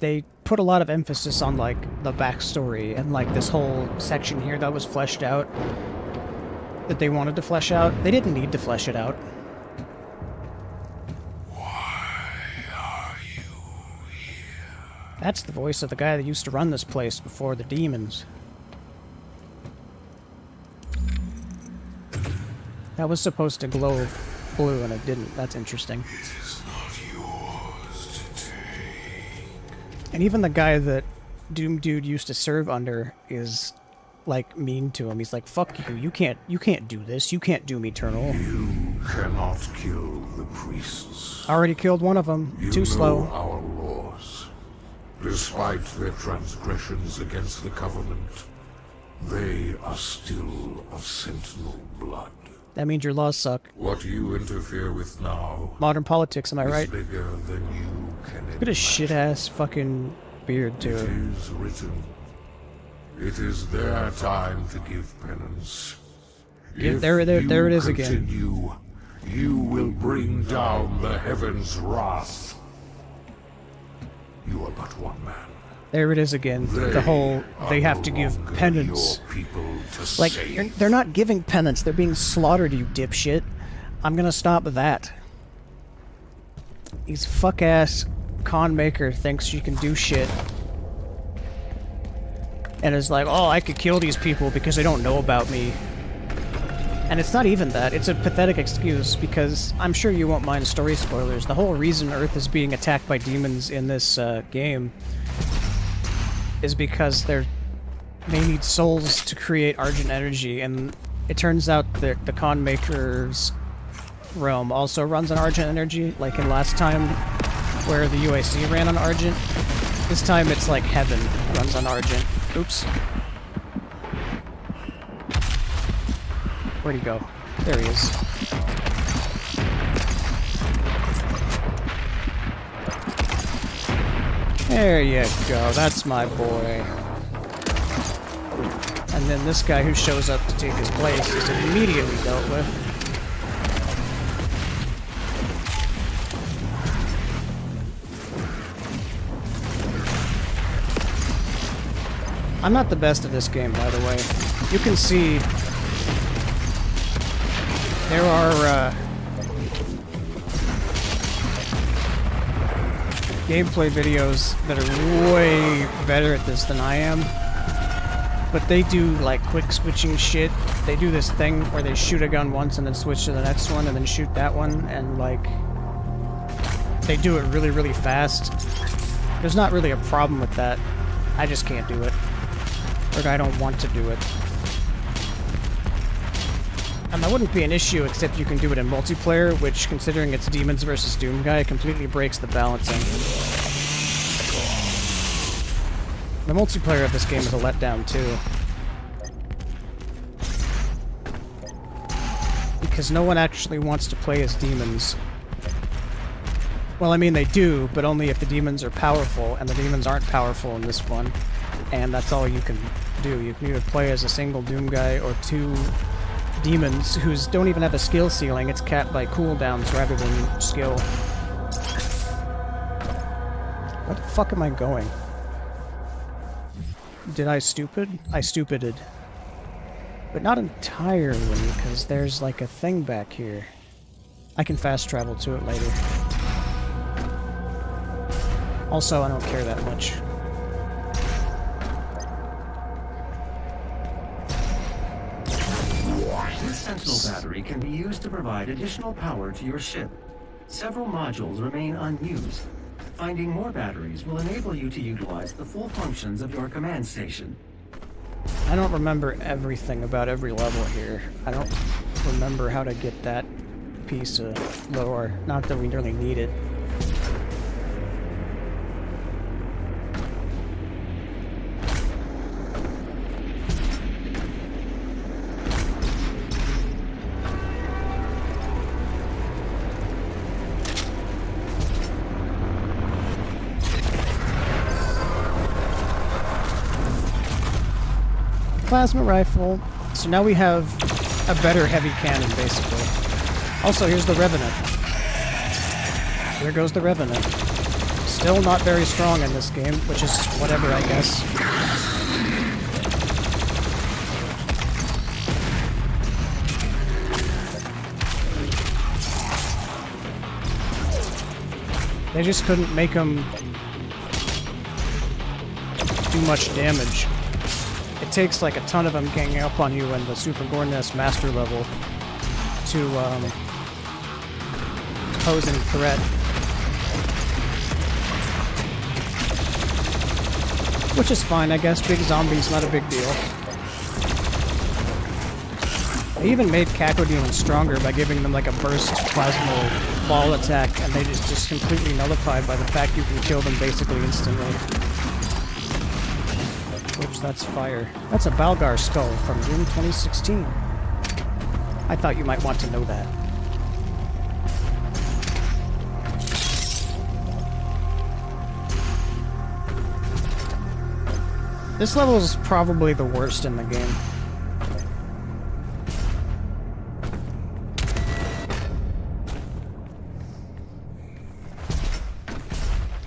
They put a lot of emphasis on, like, the backstory and, like, this whole section here that was fleshed out. That they wanted to flesh out. They didn't need to flesh it out. Why are you here? That's the voice of the guy that used to run this place before the demons. That was supposed to glow blue and it didn't. That's interesting. It is not yours to take. And even the guy that Doom Dude used to serve under is, like, mean to him. He's like, fuck you, you can't do this, you can't doom eternal. You cannot kill the priests. Already killed one of them. You Too know slow. our laws. Despite their transgressions against the Covenant, they are still of Sentinel blood. That means your laws suck. What you interfere with now Modern politics, am I is right? bigger than you can Look at his shit-ass fucking beard, It too. is written. It is their time to give penance. Yeah, If there it is you again. continue, you will bring down the heavens' wrath. You are but one man. There it is again. The whole, they have to give penance. Your people to Like, save. they're not giving penance, they're being slaughtered, you dipshit. I'm gonna stop that. He's fuck-ass con maker thinks she can do shit. And is like, oh, I could kill these people because they don't know about me. And it's not even that, it's a pathetic excuse, because I'm sure you won't mind story spoilers. The whole reason Earth is being attacked by demons in this game is because they need souls to create Argent energy, and it turns out that the con maker's realm also runs on Argent energy, like in last time where the UAC ran on Argent. This time it's like heaven runs on Argent. Oops. Where'd he go? There he is. There you go, that's my boy. And then this guy who shows up to take his place is immediately dealt with. I'm not the best at this game, by the way. You can see there are gameplay videos that are way better at this than I am. But they do, like, quick switching shit. They do this thing where they shoot a gun once and then switch to the next one and then shoot that one, and, like, they do it really, really fast. There's not really a problem with that. I just can't do it. Or I don't want to do it. And that wouldn't be an issue, except you can do it in multiplayer, which, considering it's Demons versus Doom Guy, completely breaks the balancing. The multiplayer of this game is a letdown, too. Because no one actually wants to play as demons. Well, I mean, they do, but only if the demons are powerful, and the demons aren't powerful in this one. And that's all you can do. You can either play as a single Doom Guy or two demons whose don't even have a skill ceiling. It's capped by cooldowns rather than skill. Where the fuck am I going? Did I stupid? I stupided. But not entirely, because there's like a thing back here. I can fast travel to it later. Also, I don't care that much. This Sentinel battery can be used to provide additional power to your ship. Several modules remain unused. Finding more batteries will enable you to utilize the full functions of your command station. I don't remember everything about every level here. I don't remember how to get that piece of lore. Not that we really need it. Plasma rifle. So now we have a better heavy cannon, basically. Also, here's the Revenant. There goes the Revenant. Still not very strong in this game, which is whatever, I guess. They just couldn't make him do much damage. It takes like a ton of them ganging up on you in the Super Gorness Master level to pose any threat. Which is fine, I guess. Big zombies, not a big deal. They even made Cacodemons stronger by giving them like a burst plasma ball attack, and they just completely nullified by the fact you can kill them basically instantly. Oops, that's fire. That's a Balgar skull from June 2016. I thought you might want to know that. This level is probably the worst in the game.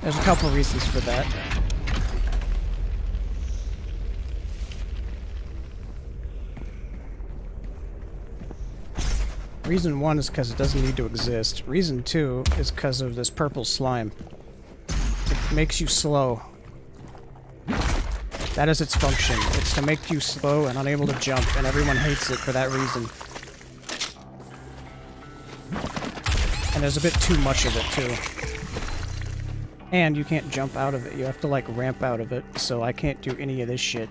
There's a couple reasons for that. Reason 1 is because it doesn't need to exist. Reason 2 is because of this purple slime. It makes you slow. That is its function. It's to make you slow and unable to jump, and everyone hates it for that reason. And there's a bit too much of it, too. And you can't jump out of it. You have to, like, ramp out of it, so I can't do any of this shit.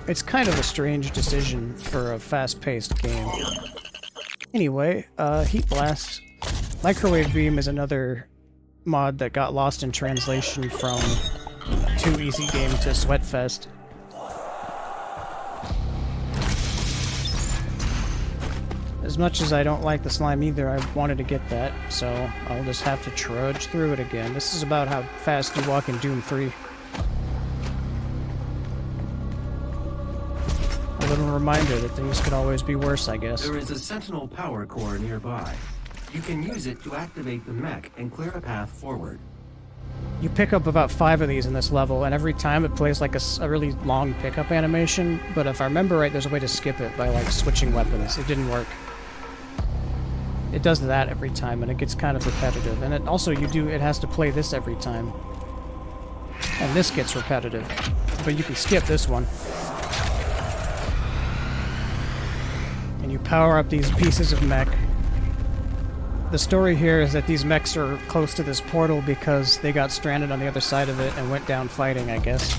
It's kind of a strange decision for a fast-paced game. Anyway, Heat Blast. Microwave Beam is another mod that got lost in translation from Too Easy Game to Sweatfest. As much as I don't like the slime either, I wanted to get that, so I'll just have to trudge through it again. This is about how fast you walk in Doom 3. A little reminder that things could always be worse, I guess. There is a Sentinel power core nearby. You can use it to activate the mech and clear a path forward. You pick up about 5 of these in this level, and every time it plays like a really long pickup animation, but if I remember right, there's a way to skip it by like switching weapons. It didn't work. It does that every time, and it gets kind of repetitive. And it also, it has to play this every time. And this gets repetitive. But you can skip this one. And you power up these pieces of mech. The story here is that these mechs are close to this portal because they got stranded on the other side of it and went down fighting, I guess.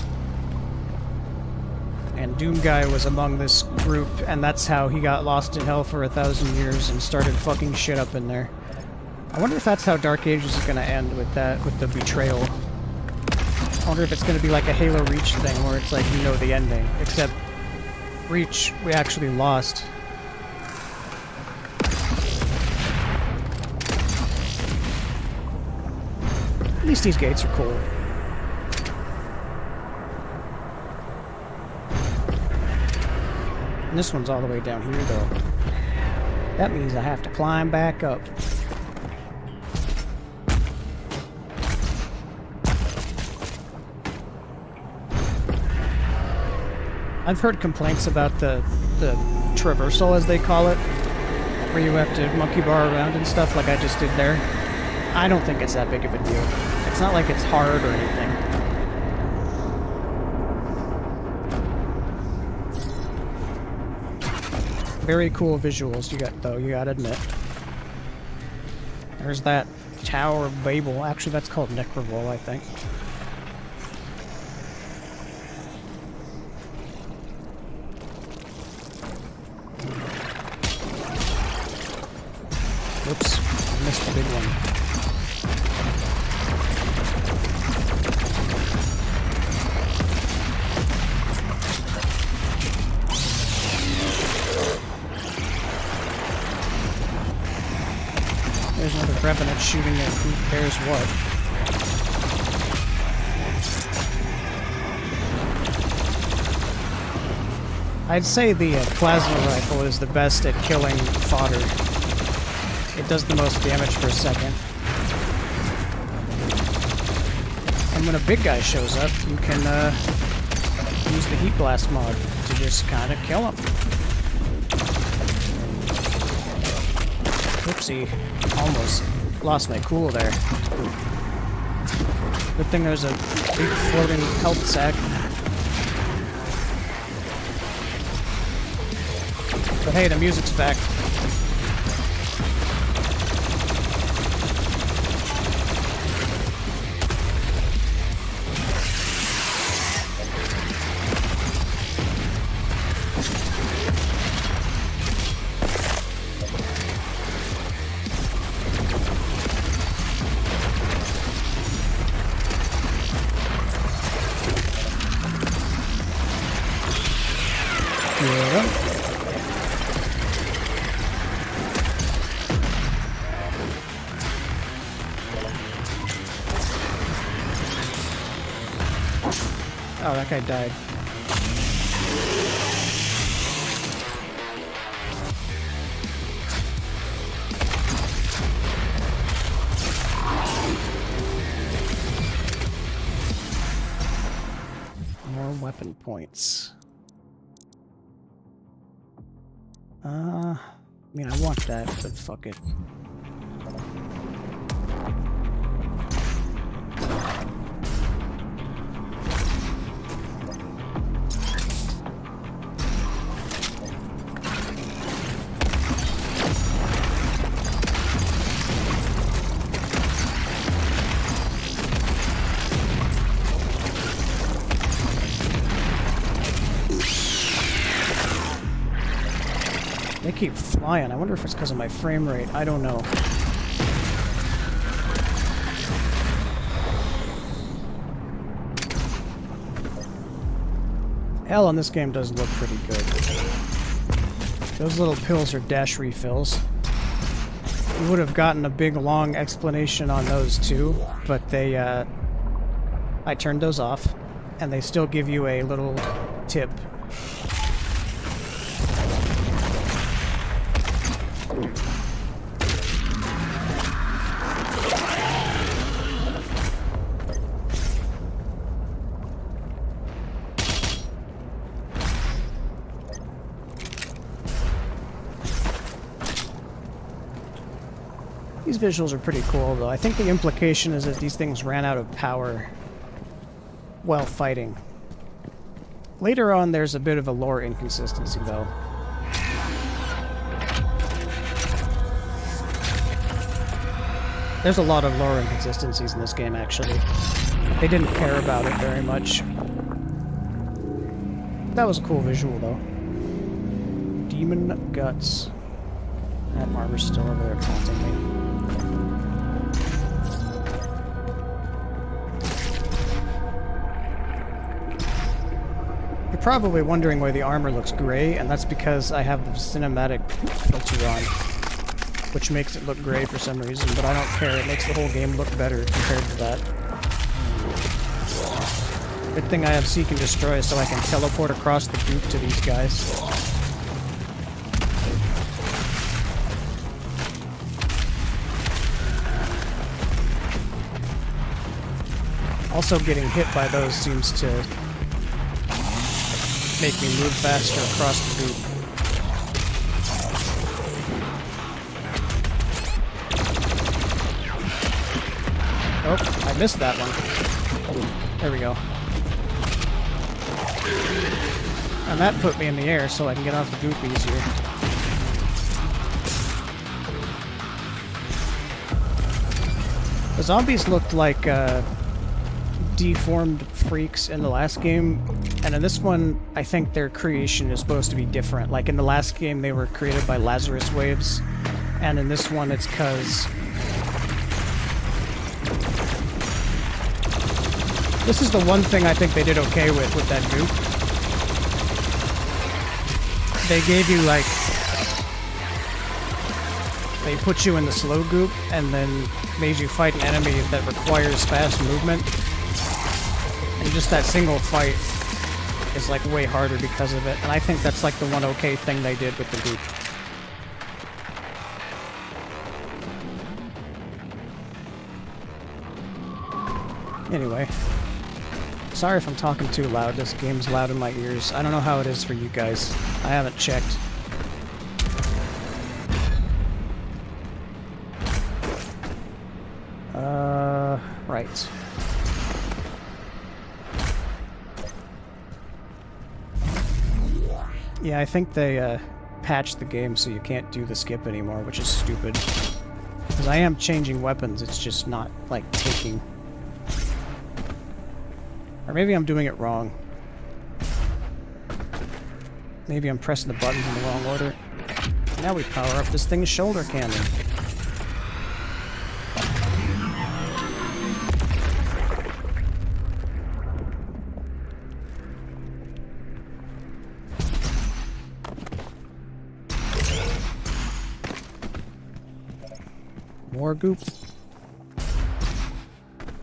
And Doom Guy was among this group, and that's how he got lost in hell for 1,000 years and started fucking shit up in there. I wonder if that's how Dark Ages is gonna end with that, with the betrayal. I wonder if it's gonna be like a Halo Reach thing where it's like, you know the ending. Except, Reach, we actually lost. At least these gates are cool. And this one's all the way down here, though. That means I have to climb back up. I've heard complaints about the traversal, as they call it, where you have to monkey bar around and stuff like I just did there. I don't think it's that big of a deal. It's not like it's hard or anything. Very cool visuals you got, though, you gotta admit. There's that Tower of Babel. Actually, that's called Necrovol, I think. Oops, I missed the big one. There's another Revenant shooting at who cares what. I'd say the plasma rifle is the best at killing fodder. It does the most damage per second. And when a big guy shows up, you can use the Heat Blast mod to just kind of kill him. Oopsie. Almost lost my cool there. Good thing there's a big floating health sack. But hey, the music's back. Oh, that guy died. More weapon points. I mean, I want that, but fuck it. They keep flying. I wonder if it's because of my frame rate. I don't know. Hell on this game does look pretty good. Those little pills are dash refills. You would have gotten a big long explanation on those too, but they, I turned those off, and they still give you a little tip. These visuals are pretty cool, though. I think the implication is that these things ran out of power while fighting. Later on, there's a bit of a lore inconsistency, though. There's a lot of lore inconsistencies in this game, actually. They didn't care about it very much. That was a cool visual, though. Demon Guts. That armor's still over there taunting me. You're probably wondering why the armor looks gray, and that's because I have the cinematic filter on, which makes it look gray for some reason, but I don't care. It makes the whole game look better compared to that. Good thing I have Seek and Destroy so I can teleport across the group to these guys. Also, getting hit by those seems to make me move faster across the goop. Oh, I missed that one. There we go. And that put me in the air so I can get off the goop easier. The zombies looked like deformed freaks in the last game, and in this one, I think their creation is supposed to be different. Like in the last game, they were created by Lazarus waves, and in this one, it's because this is the one thing I think they did okay with that goop. They gave you, like, they put you in the slow goop and then made you fight an enemy that requires fast movement. And just that single fight is, like, way harder because of it. And I think that's, like, the one okay thing they did with the goop. Anyway. Sorry if I'm talking too loud. This game's loud in my ears. I don't know how it is for you guys. I haven't checked. Right. Yeah, I think they patched the game so you can't do the skip anymore, which is stupid. Because I am changing weapons, it's just not, like, taking... Or maybe I'm doing it wrong. Maybe I'm pressing the buttons in the wrong order. Now we power up this thing's shoulder cannon. More goop.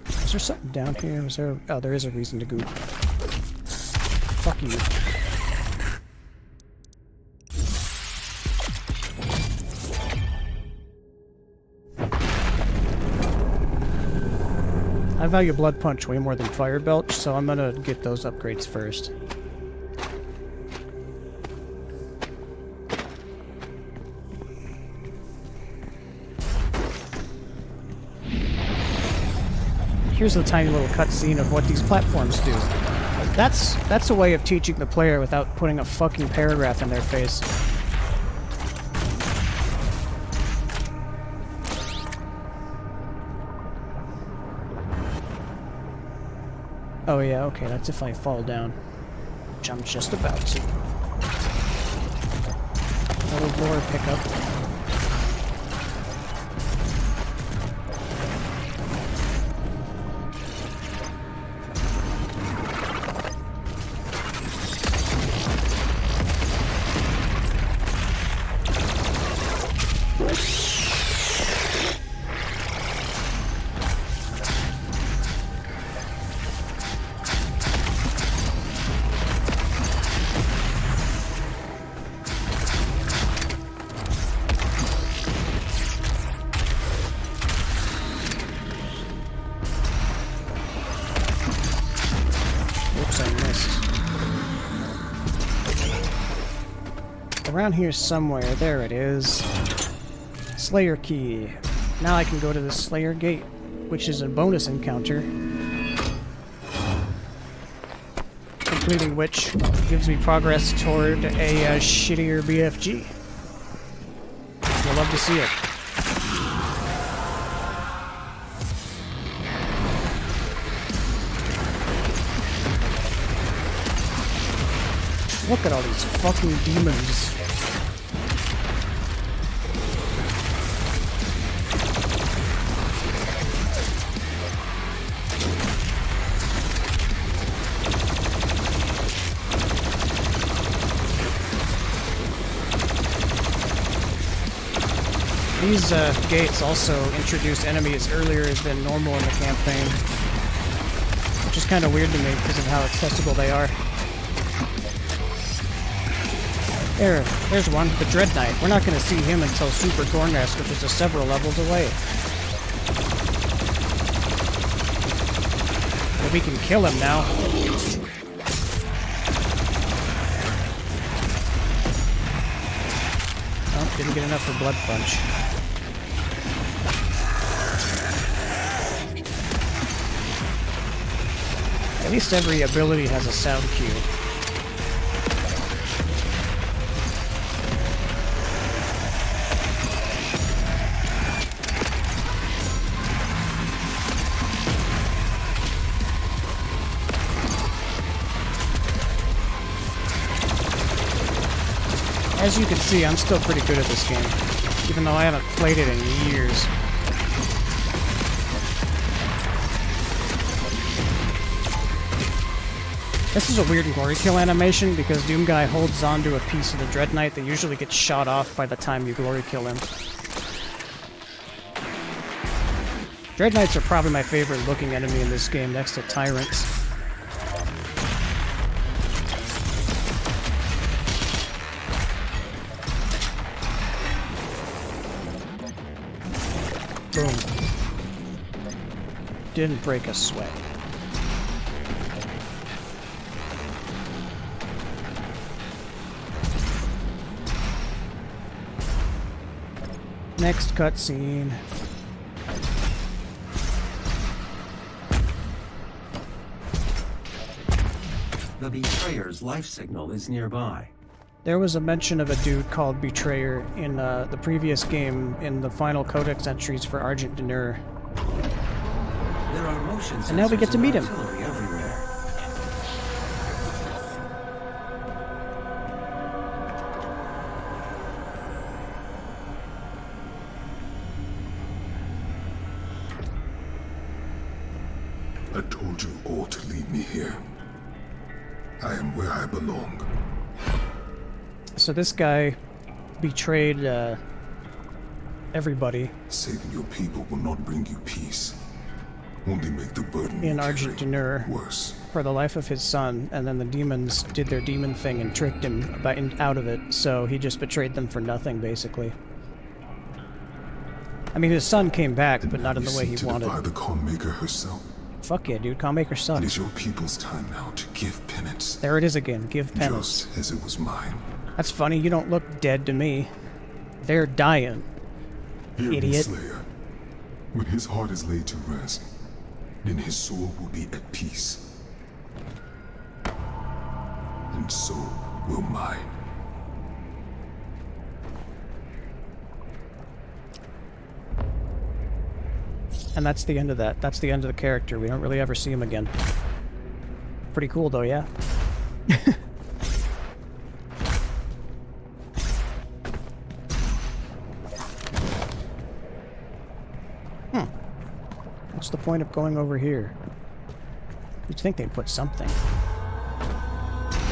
Is there something down here? Is there... Oh, there is a reason to goop. Fuck you. I value Blood Punch way more than Fire Belch, so I'm gonna get those upgrades first. Here's a tiny little cutscene of what these platforms do. That's a way of teaching the player without putting a fucking paragraph in their face. Oh yeah, okay, that's if I fall down. Which I'm just about to. Little lore pickup. Around here somewhere. There it is. Slayer key. Now I can go to the Slayer gate, which is a bonus encounter. Completing which gives me progress toward a shittier BFG. You'll love to see it. Look at all these fucking demons. These gates also introduce enemies earlier than normal in the campaign, which is kind of weird to me because of how accessible they are. There's one, the Dread Knight. We're not going to see him until Super Thornrest, which is several levels away. But we can kill him now. Didn't get enough for Blood Punch. At least every ability has a sound cue. As you can see, I'm still pretty good at this game, even though I haven't played it in years. This is a weird glory kill animation because Doom Guy holds onto a piece of the Dread Knight that usually gets shot off by the time you glory kill him. Dread Knights are probably my favorite looking enemy in this game next to Tyrants. Boom. Didn't break a sweat. Next cutscene. The Betrayer's life signal is nearby. There was a mention of a dude called Betrayer in the previous game in the final codex entries for Argent D'Nur. There are motion sensors And now we get to meet him. artillery everywhere. I told you all to leave me here. I am where I belong. So this guy betrayed everybody Saving your people will not bring you peace. Only make the burden in you Argent carry D'Nur worse. for the life of his son, and then the demons did their demon thing and tricked him out of it, so he just betrayed them for nothing, basically. I mean, his son came back, but not in the way he wanted. Defy the Calm Maker herself. Fuck yeah, dude. Calmmaker It sucks. is your people's time now to give penance. There it is again. Give penance. Just as it was mine. That's funny. You don't look dead to me. They're dying. Hear me, Idiot. Slayer. When his heart is laid to rest, then his soul will be at peace. And so will mine. And that's the end of that. That's the end of the character. We don't really ever see him again. Pretty cool, though, yeah? What's the point of going over here? You'd think they'd put something.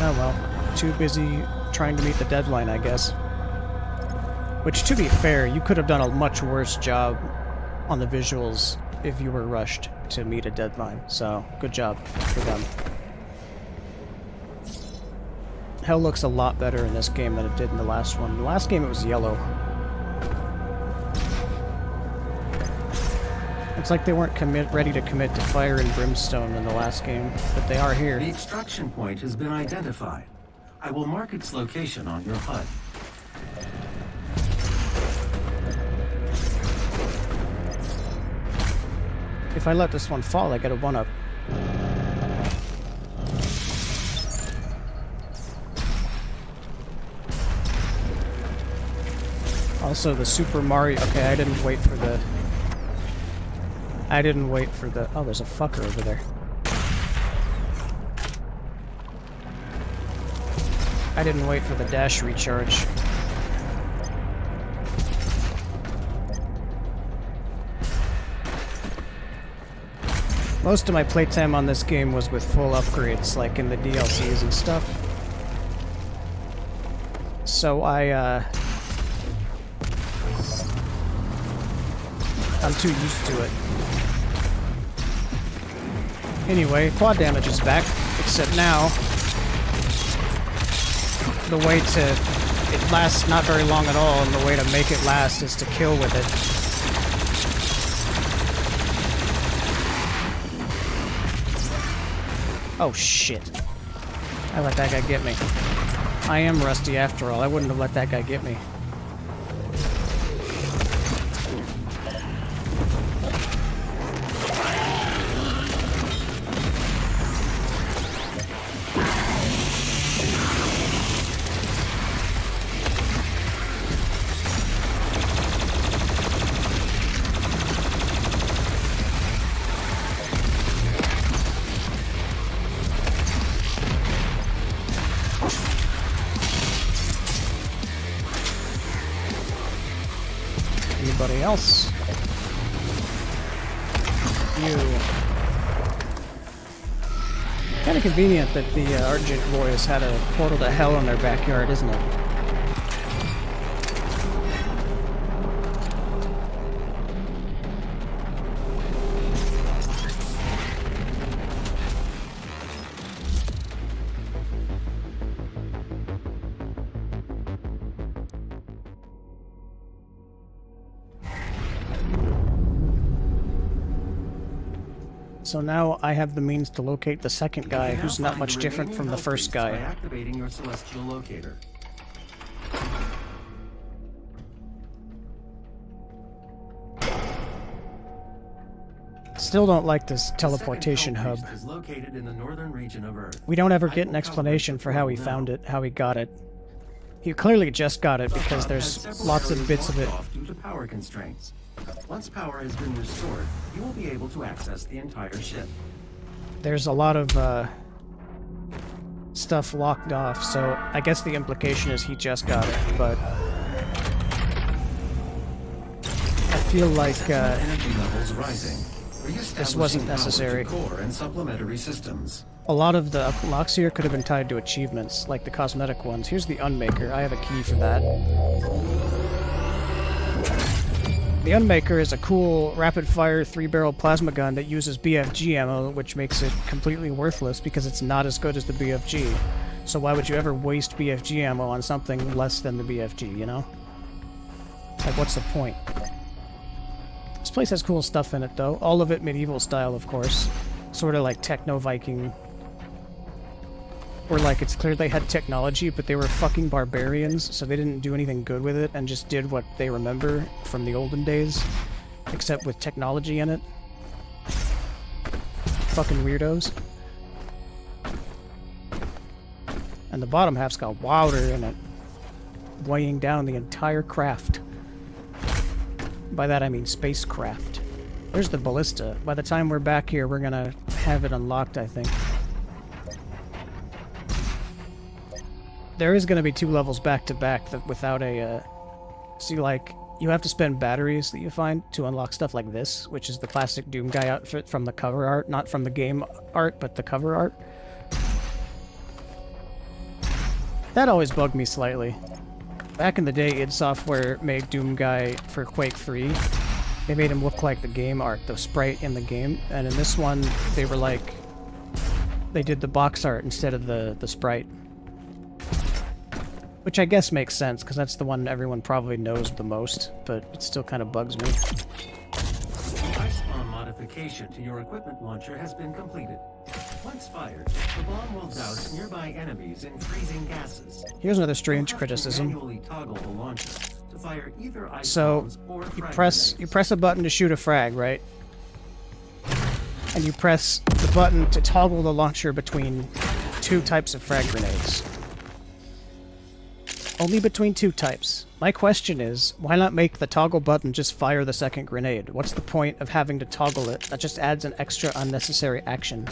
Oh well. Too busy trying to meet the deadline, I guess. Which, to be fair, you could have done a much worse job on the visuals if you were rushed to meet a deadline. So, good job for them. Hell looks a lot better in this game than it did in the last one. The last game it was yellow. It's like they weren't ready to commit to fire and brimstone in the last game, but they are here. The extraction point has been identified. I will mark its location on your HUD. If I let this one fall, I get a 1-up. Also, the Super Mario... Okay, I didn't wait for the... Oh, there's a fucker over there. I didn't wait for the dash recharge. Most of my playtime on this game was with full upgrades, like in the DLCs and stuff. So I'm too used to it. Anyway, quad damage is back, except now the way to... It lasts not very long at all, and the way to make it last is to kill with it. Oh shit. I let that guy get me. I am rusty after all. I wouldn't have let that guy get me. somebody else. You. Kind of convenient that the Argent boys had a portal to hell in their backyard, isn't it? So now I have the means to locate the second guy, who's not much different from the first guy. By activating your celestial locator. Still don't like this teleportation hub. Is located in the northern region of Earth. We don't ever get an explanation for how he found it, how he got it. He clearly just got it because there's lots of bits of it. Due to power constraints. Once power has been restored, you will be able to access the entire ship. There's a lot of stuff locked off, so I guess the implication is he just got it, but I feel like Energy levels rising. this wasn't necessary. Core and supplementary systems. A lot of the unlocks here could have been tied to achievements, like the cosmetic ones. Here's the Unmaker. I have a key for that. The Unmaker is a cool, rapid-fire, 3-barrel plasma gun that uses BFG ammo, which makes it completely worthless because it's not as good as the BFG. So why would you ever waste BFG ammo on something less than the BFG, you know? Like, what's the point? This place has cool stuff in it, though. All of it medieval style, of course. Sort of like Techno-Viking. Or like, it's clear they had technology, but they were fucking barbarians, so they didn't do anything good with it, and just did what they remember from the olden days. Except with technology in it. Fucking weirdos. And the bottom half's got water in it. Weighing down the entire craft. By that I mean spacecraft. There's the ballista. By the time we're back here, we're gonna have it unlocked, I think. There is gonna be 2 levels back to back that without a, see, like, you have to spend batteries that you find to unlock stuff like this, which is the classic Doom guy outfit from the cover art, not from the game art, but the cover art. That always bugged me slightly. Back in the day, id Software made Doom guy for Quake 3. They made him look like the game art, the sprite in the game, and in this one, they were like, they did the box art instead of the sprite. Which I guess makes sense, because that's the one everyone probably knows the most, but it still kind of bugs me. Device bomb modification to your equipment launcher has been completed. Once fired, the bomb will douse nearby enemies in freezing gases. Here's another strange You'll have to criticism. manually toggle the launcher to fire either ice So, bombs or you frag press grenades. a button to shoot a frag, right? And you press the button to toggle the launcher between 2 types of frag grenades. Only between 2 types. My question is, why not make the toggle button just fire the second grenade? What's the point of having to toggle it? That just adds an extra unnecessary action.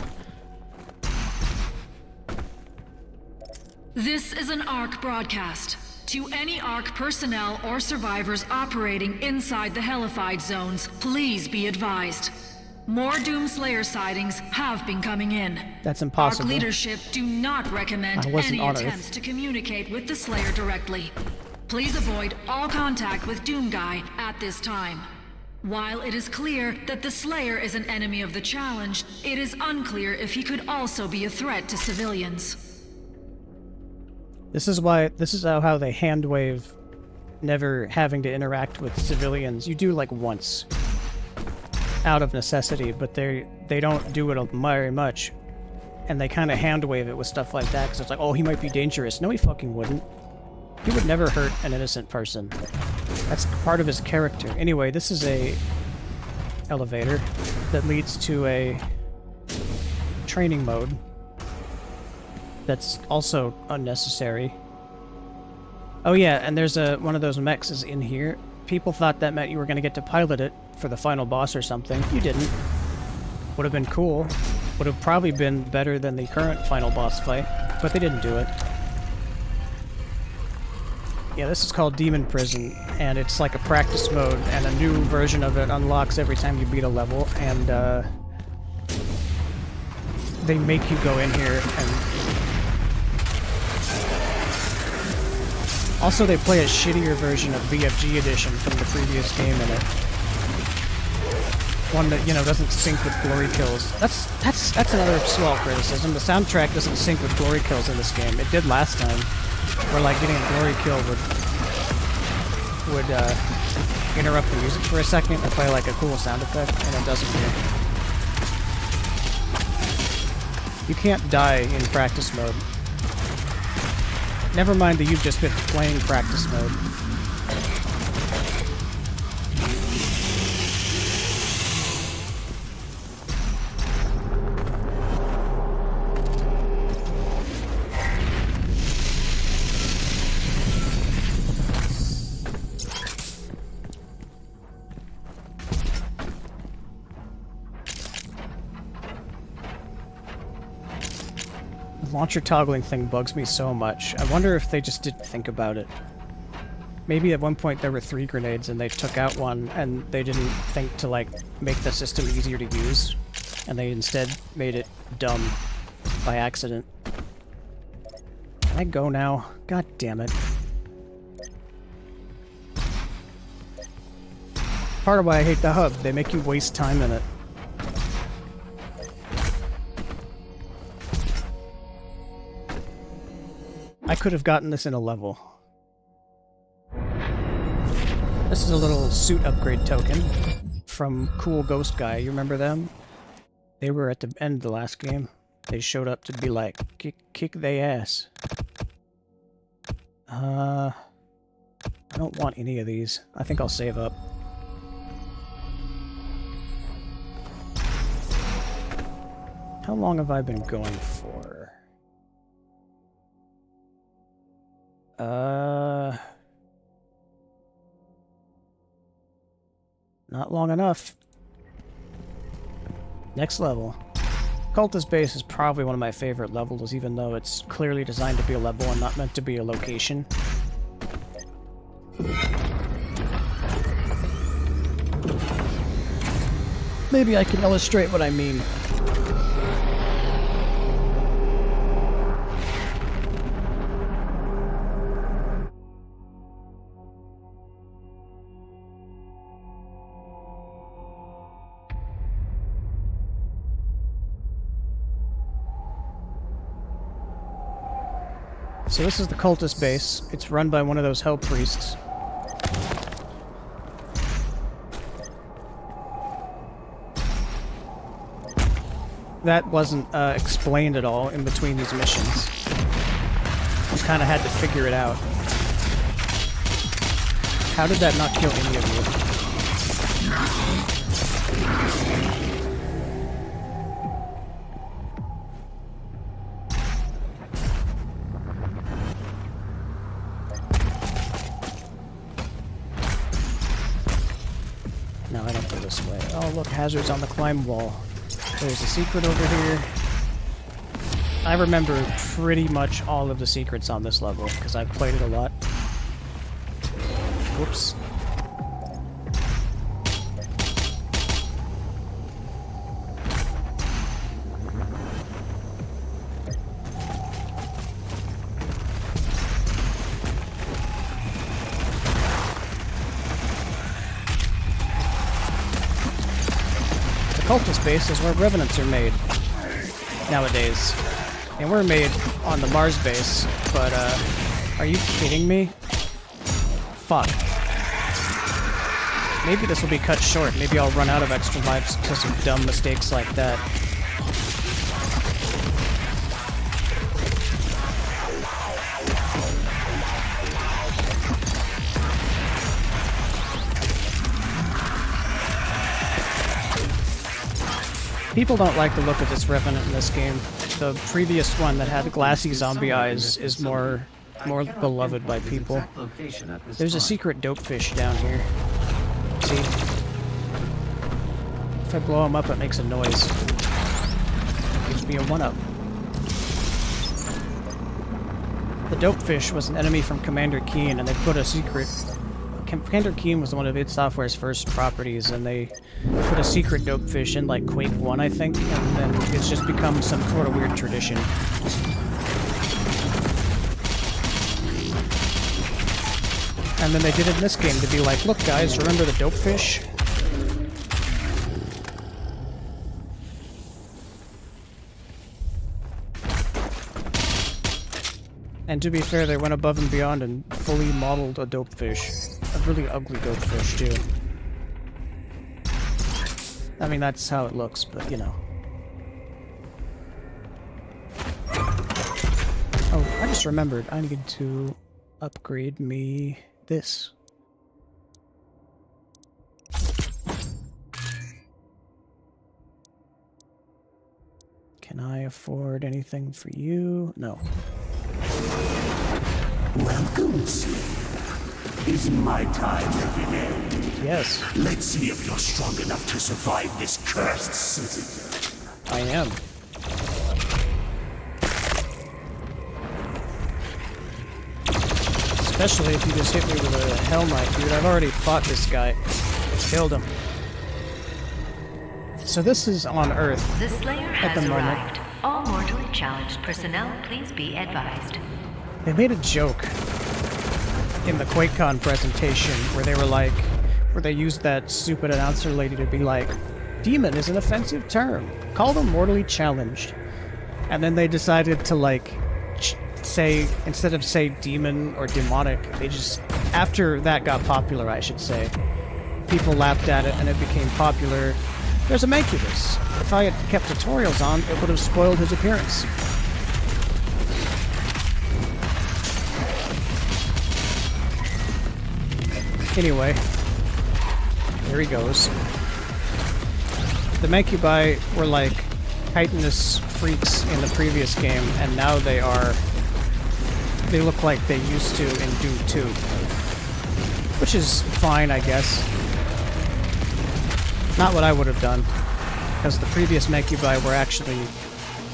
This is an ARC broadcast. To any ARC personnel or survivors operating inside the Hellified zones, please be advised. More Doomslayer sightings have been coming in. That's impossible. ARC leadership do not recommend I wasn't any on attempts Earth. to communicate with the Slayer directly. Please avoid all contact with Doomguy at this time. While it is clear that the Slayer is an enemy of the challenge, it is unclear if he could also be a threat to civilians. This is how they hand wave never having to interact with civilians. You do like once. Out of necessity, but they don't do it very much. And they kind of hand wave it with stuff like that, because it's like, oh, he might be dangerous. No, he fucking wouldn't. He would never hurt an innocent person. That's part of his character. Anyway, this is a elevator that leads to a training mode that's also unnecessary. Oh yeah, and there's one of those mechs is in here. People thought that meant you were going to get to pilot it for the final boss or something. You didn't. Would have been cool. Would have probably been better than the current final boss fight, but they didn't do it. Yeah, this is called Demon Prison, and it's like a practice mode, and a new version of it unlocks every time you beat a level, and they make you go in here and... Also, they play a shittier version of BFG Edition from the previous game in it. One that, you know, doesn't sync with glory kills. That's another small criticism. The soundtrack doesn't sync with glory kills in this game. It did last time, where like getting a glory kill would interrupt the music for a second and play like a cool sound effect, and it doesn't here. You can't die in practice mode. Never mind that you've just been playing practice mode. The launcher toggling thing bugs me so much. I wonder if they just didn't think about it. Maybe at one point there were 3 grenades and they took out one and they didn't think to like make the system easier to use, and they instead made it dumb by accident. Can I go now? God damn it. Part of why I hate the hub. They make you waste time in it. I could have gotten this in a level. This is a little suit upgrade token from Cool Ghost Guy. You remember them? They were at the end of the last game. They showed up to be like, kick they ass. I don't want any of these. I think I'll save up. How long have I been going for? Not long enough. Next level. Cultist Base is probably one of my favorite levels, even though it's clearly designed to be a level and not meant to be a location. Maybe I can illustrate what I mean. So this is the cultist base. It's run by one of those hell priests. That wasn't explained at all in between these missions. You kind of had to figure it out. How did that not kill any of you? No, I don't go this way. Oh, look, hazards on the climb wall. There's a secret over here. I remember pretty much all of the secrets on this level, because I've played it a lot. Whoops. Cultist base is where revenants are made nowadays. And we're made on the Mars base, but are you kidding me? Fuck. Maybe this will be cut short. Maybe I'll run out of extra lives because of dumb mistakes like that. People don't like the look of this Revenant in this game. The previous one that had glassy zombie eyes is more beloved by people. There's a secret dope fish down here. See? If I blow him up, it makes a noise. Gives me a 1-up. The Dopefish was an enemy from Commander Keen, and they put a secret... Commander Keen was one of id Software's first properties, and they put a secret Dopefish in, like, Quake 1, I think, and then it's just become some sort of weird tradition. And then they did it in this game to be like, look guys, remember the Dopefish? And to be fair, they went above and beyond and fully modeled a Dopefish. A really ugly Dopefish, too. I mean, that's how it looks, but, you know. Oh, I just remembered. I need to upgrade me this. Can I afford anything for you? No. Welcome, Slayer. Is my time at an end? Yes. Let's see if you're strong enough to survive this cursed citadel. I am. Especially if you just hit me with a Hell Knight, dude. I've already fought this guy. Killed him. So this is on Earth. The Slayer at the has moment. arrived. All mortally challenged personnel, please be advised. They made a joke in the QuakeCon presentation where they were like, where they used that stupid announcer lady to be like, demon is an offensive term. Call them mortally challenged. And then they decided to like say, instead of say demon or demonic, they just, after that got popular, I should say, people laughed at it and it became popular. There's a Mancubus. If I had kept tutorials on, it would have spoiled his appearance. Anyway, there he goes. The Mancubi were like chitinous freaks in the previous game, and now they look like they used to in Doom 2. Which is fine, I guess. Not what I would have done, because the previous Mancubi were actually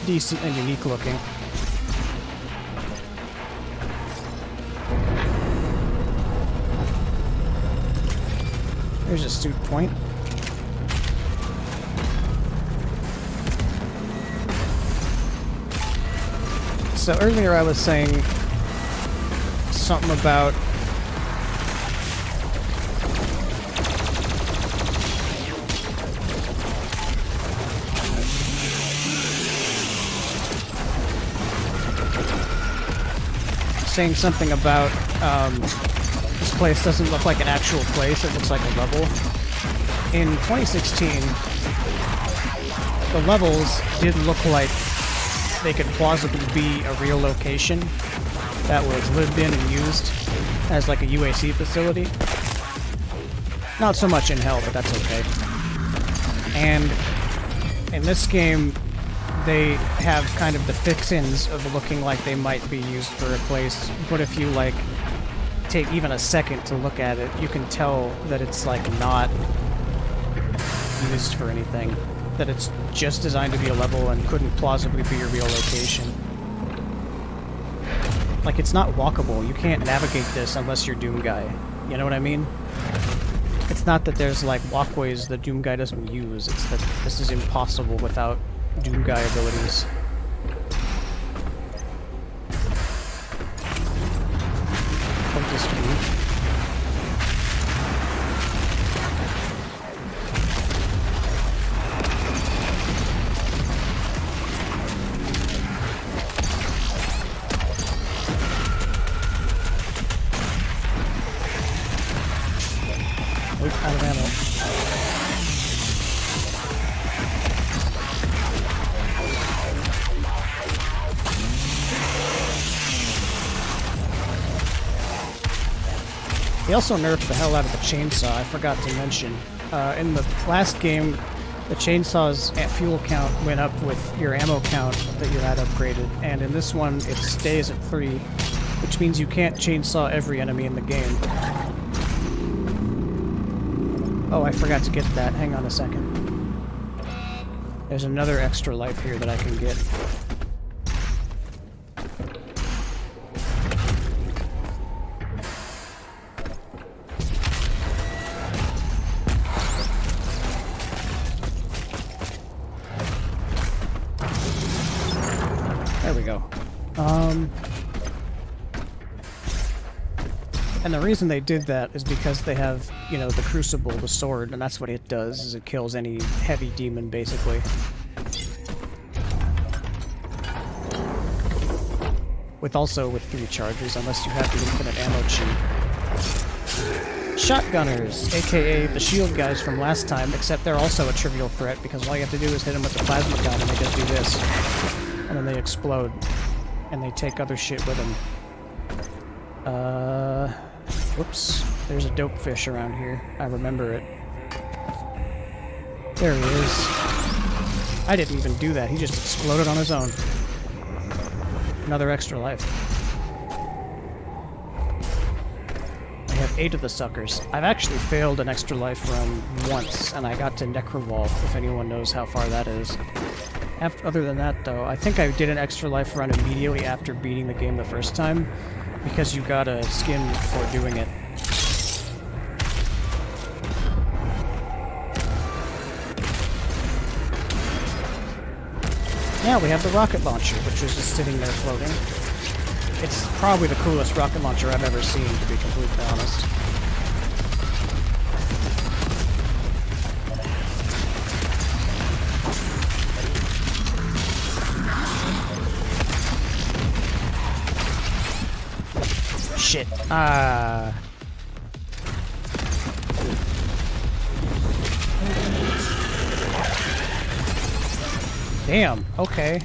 decent and unique looking. There's a astute point. So earlier I was saying something about this place doesn't look like an actual place, it looks like a level. In 2016, the levels did look like they could plausibly be a real location that was lived in and used as like a UAC facility. Not so much in Hell, but that's okay. And in this game, they have kind of the fix-ins of looking like they might be used for a place, but if you like take even a second to look at it, you can tell that it's like not used for anything. That it's just designed to be a level and couldn't plausibly be a real location. Like, it's not walkable. You can't navigate this unless you're Doom Guy. You know what I mean? It's not that there's like walkways that Doom Guy doesn't use, it's that this is impossible without Doom Guy abilities. Don't just move. Out of ammo. They also nerfed the hell out of the chainsaw, I forgot to mention. In the last game, the chainsaw's fuel count went up with your ammo count that you had upgraded, and in this one it stays at 3, which means you can't chainsaw every enemy in the game. Oh, I forgot to get that. Hang on a second. There's another extra life here that I can get. we go. And the reason they did that is because they have, you know, the Crucible, the sword, and that's what it does, is it kills any heavy demon, basically. With 3 charges, unless you have the infinite ammo cheat. Shotgunners, aka the shield guys from last time, except they're also a trivial threat, because all you have to do is hit them with the plasma gun and they just do this. And then they explode. And they take other shit with them. Whoops. There's a dope fish around here. I remember it. There he is. I didn't even do that. He just exploded on his own. Another extra life. I have 8 of the suckers. I've actually failed an extra life run once, and I got to Necrovault, if anyone knows how far that is. Other than that, though, I think I did an extra life run immediately after beating the game the first time, because you got a skin for doing it. Yeah, we have the rocket launcher, which was just sitting there floating. It's probably the coolest rocket launcher I've ever seen, to be completely honest. Shit. Damn, okay.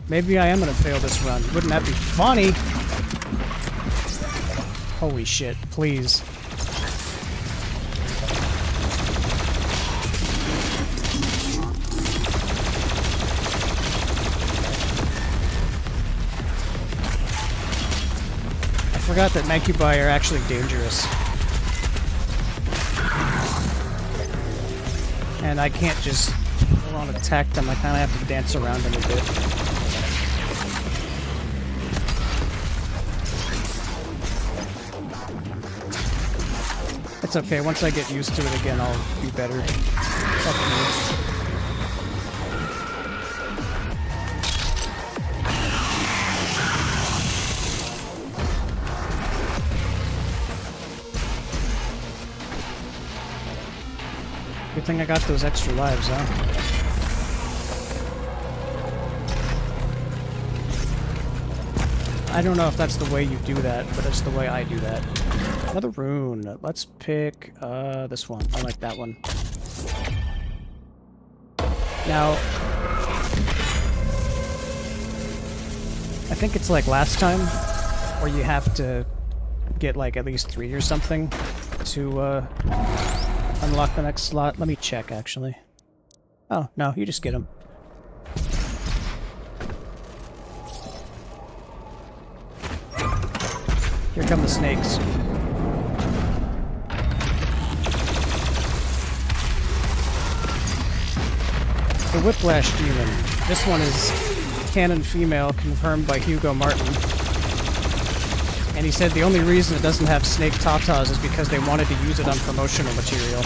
Maybe I am gonna fail this run. Wouldn't that be funny? Holy shit, please. I forgot that Mancubi are actually dangerous. And I can't just full on attack them, I kinda have to dance around them a bit. It's okay, once I get used to it again, I'll be better. Fuck me. Good thing I got those extra lives, huh? I don't know if that's the way you do that, but it's the way I do that. Another rune. Let's pick this one. I like that one. Now, I think it's like last time, where you have to get like at least 3 or something to unlock the next slot. Let me check, actually. Oh, no, you just get them. Here come the snakes. The Whiplash Demon. This one is canon female, confirmed by Hugo Martin. And he said the only reason it doesn't have snake tatas is because they wanted to use it on promotional material.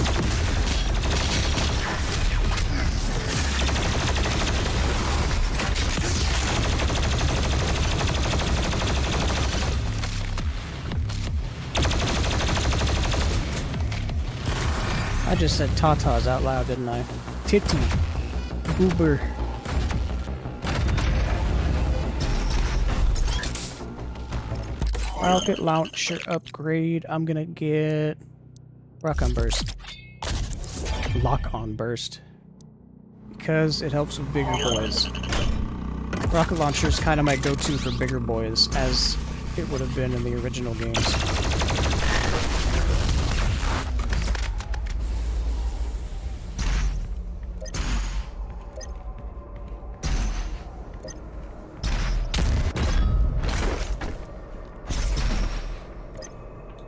I just said tatas out loud, didn't I? Titty. Uber. Rocket launcher upgrade. I'm gonna get Rock on Burst. Lock on Burst. Because it helps with bigger boys. Rocket launcher is kind of my go-to for bigger boys, as it would have been in the original games.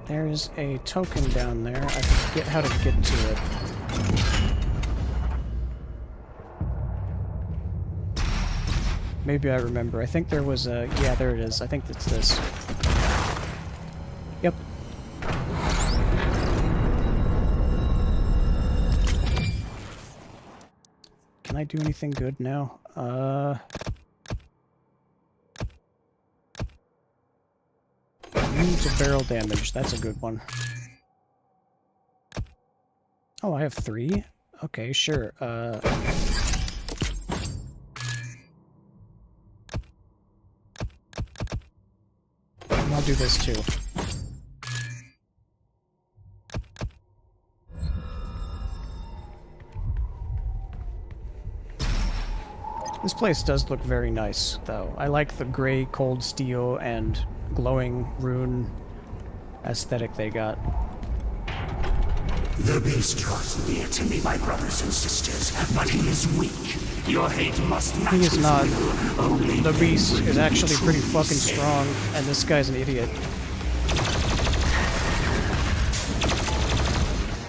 There's a token down there. I forget how to get to it. Maybe I remember. I think there was a... Yeah, there it is. I think it's this. Yep. Can I do anything good now? Immune to barrel damage. That's a good one. Oh, I have 3? Okay, sure. And I'll do this too. This place does look very nice, though. I like the gray cold steel and glowing rune aesthetic they got. The beast draws near to me, my brothers and sisters, but he is weak. Your hate must match He is his not. will. Only The beast you is will actually pretty truly fucking save. strong, and this guy's an idiot.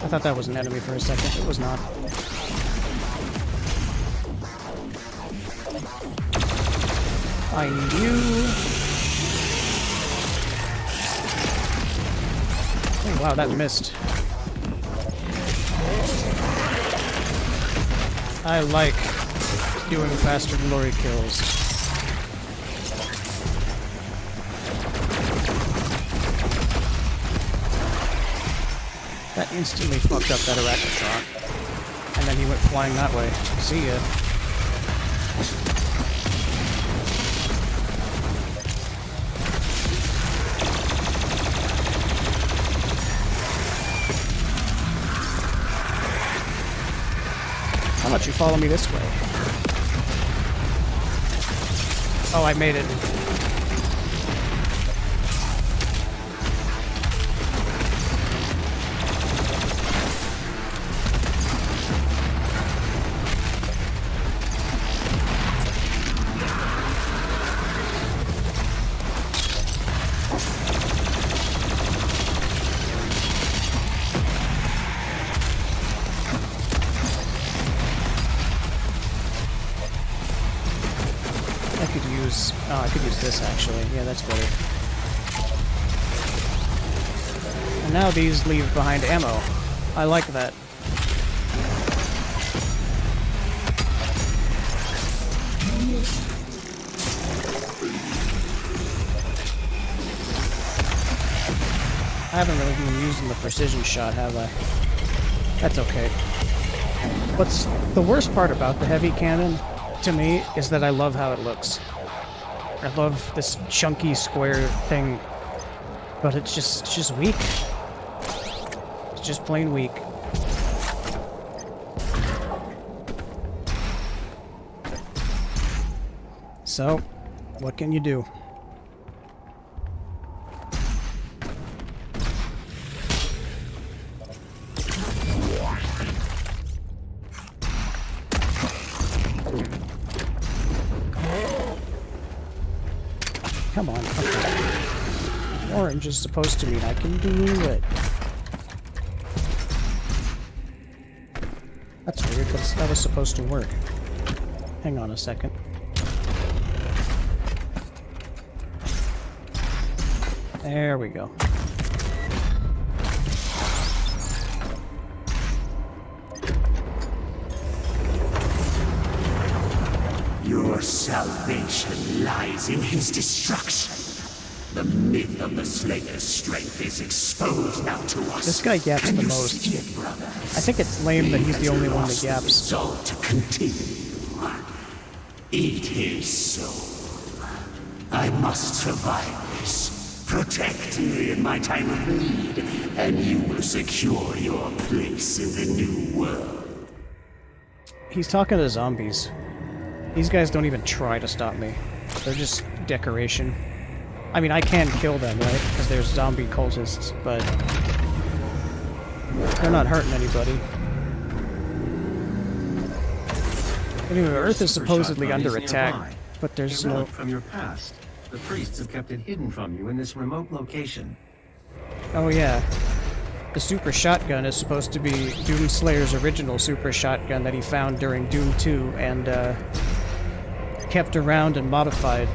I thought that was an enemy for a second. It was not. I knew... Oh, wow, that missed. I like doing faster glory kills. That instantly fucked up that Arachnotron. And then he went flying that way. See ya. How about you follow me this way? Oh, I made it. I could use this actually. Yeah, that's better. And now these leave behind ammo. I like that. I haven't really been using the precision shot, have I? That's okay. What's the worst part about the heavy cannon, to me, is that I love how it looks. I love this chunky square thing, but it's just weak. It's just plain weak. So, what can you do? Come on, okay. Orange is supposed to mean I can do it. That's weird, but that was supposed to work. Hang on a second. There we go. Your salvation lies in his destruction. The myth of the Slayer's strength is exposed now to us. This guy yaps Can the you most. see it, brothers? I think it's lame that he's the only one that yaps. Resolve to continue. Eat his soul. I must survive this. Protect me in my time of need, and you will secure your place in the new world. He's talking to zombies. These guys don't even try to stop me. They're just decoration. I mean, I can kill them, right? Because there's zombie cultists, but they're not hurting anybody. Anyway, Earth is supposedly under attack, but there's A no... relic from your past. The priests have kept it hidden from you in this remote location. Oh yeah. The super shotgun is supposed to be Doomslayer's original super shotgun that he found during Doom 2 and kept around and modified.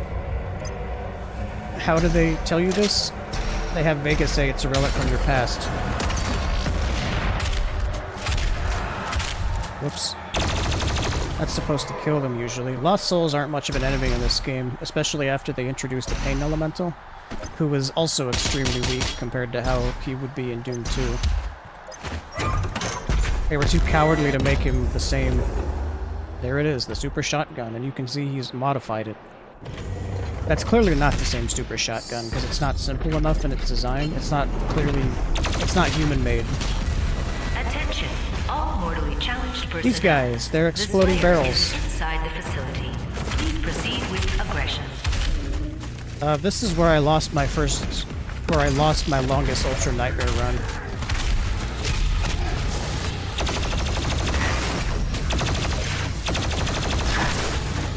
How do they tell you this? They have Vega say it's a relic from your past. Whoops. That's supposed to kill them usually. Lost souls aren't much of an enemy in this game, especially after they introduce the pain elemental. who was also extremely weak compared to how he would be in Doom 2. They were too cowardly to make him the same. There it is, the super shotgun, and you can see he's modified it. That's clearly not the same super shotgun, because it's not simple enough in its design. It's not human-made. Attention, all mortally challenged personnel. These guys, they're exploding barrels. Inside the facility. Please proceed with aggression. This is where I lost my longest Ultra Nightmare run.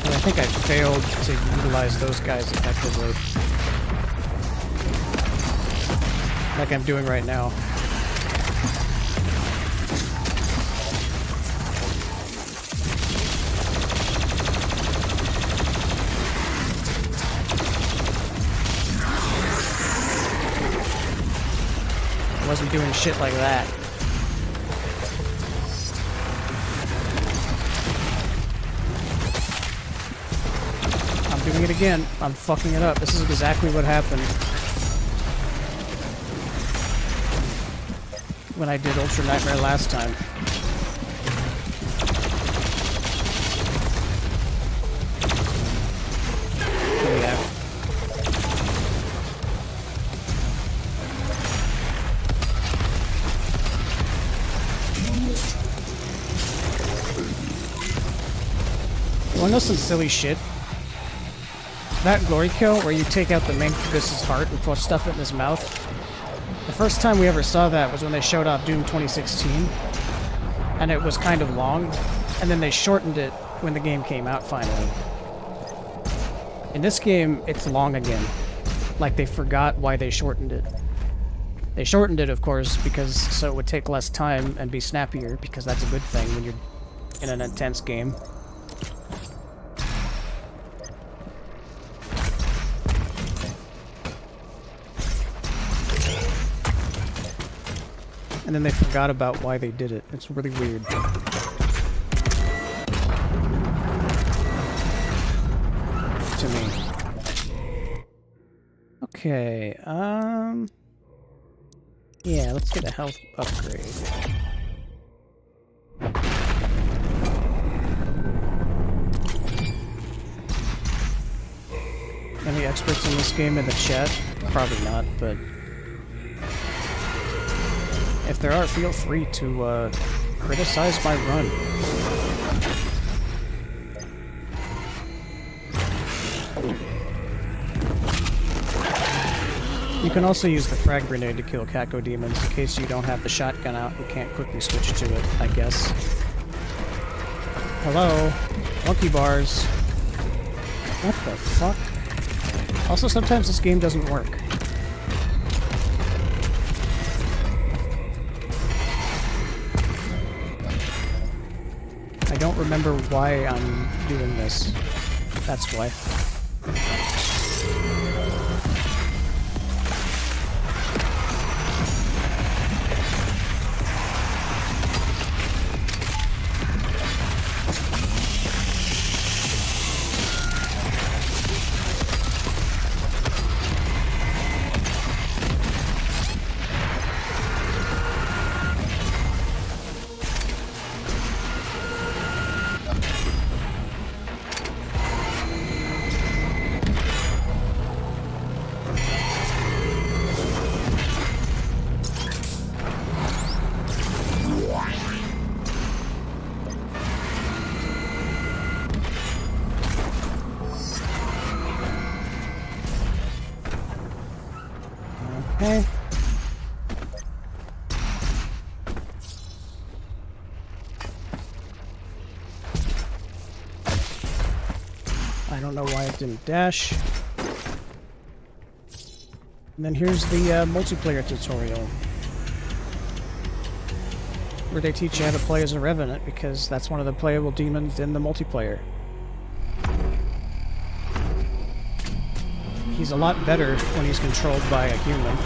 And I think I failed to utilize those guys effectively. Like I'm doing right now. I wasn't doing shit like that. I'm doing it again. I'm fucking it up. This is exactly what happened when I did Ultra Nightmare last time. Oh, yeah. Wanna know some silly shit? That glory kill where you take out the Mancubus's heart and put stuff in his mouth. The first time we ever saw that was when they showed off Doom 2016. And it was kind of long. And then they shortened it when the game came out finally. In this game, it's long again. Like they forgot why they shortened it. They shortened it, of course, because so it would take less time and be snappier, because that's a good thing when you're in an intense game. And then they forgot about why they did it. It's really weird. To me. Okay, yeah, let's get a health upgrade. Any experts in this game in the chat? Probably not, but if there are, feel free to criticize my run. You can also use the frag grenade to kill Caco demons in case you don't have the shotgun out and can't quickly switch to it, I guess. Hello? Monkey bars. What the fuck? Also, sometimes this game doesn't work. I don't remember why I'm doing this. That's why. Okay. I don't know why it didn't dash. And then here's the multiplayer tutorial, where they teach you how to play as a Revenant, because that's one of the playable demons in the multiplayer. He's a lot better when he's controlled by a human.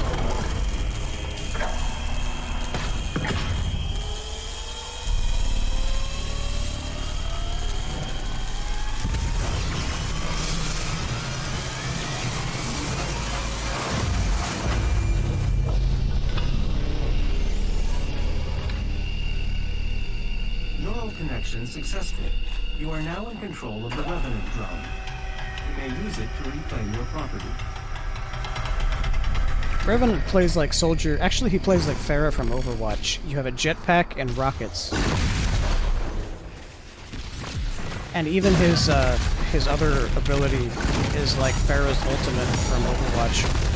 extraction successful. You are now in control of the Revenant drone. You may use it to reclaim your property. Revenant plays like Soldier. Actually, he plays like Pharah from Overwatch. You have a jetpack and rockets. And even his other ability is like Pharah's ultimate from Overwatch.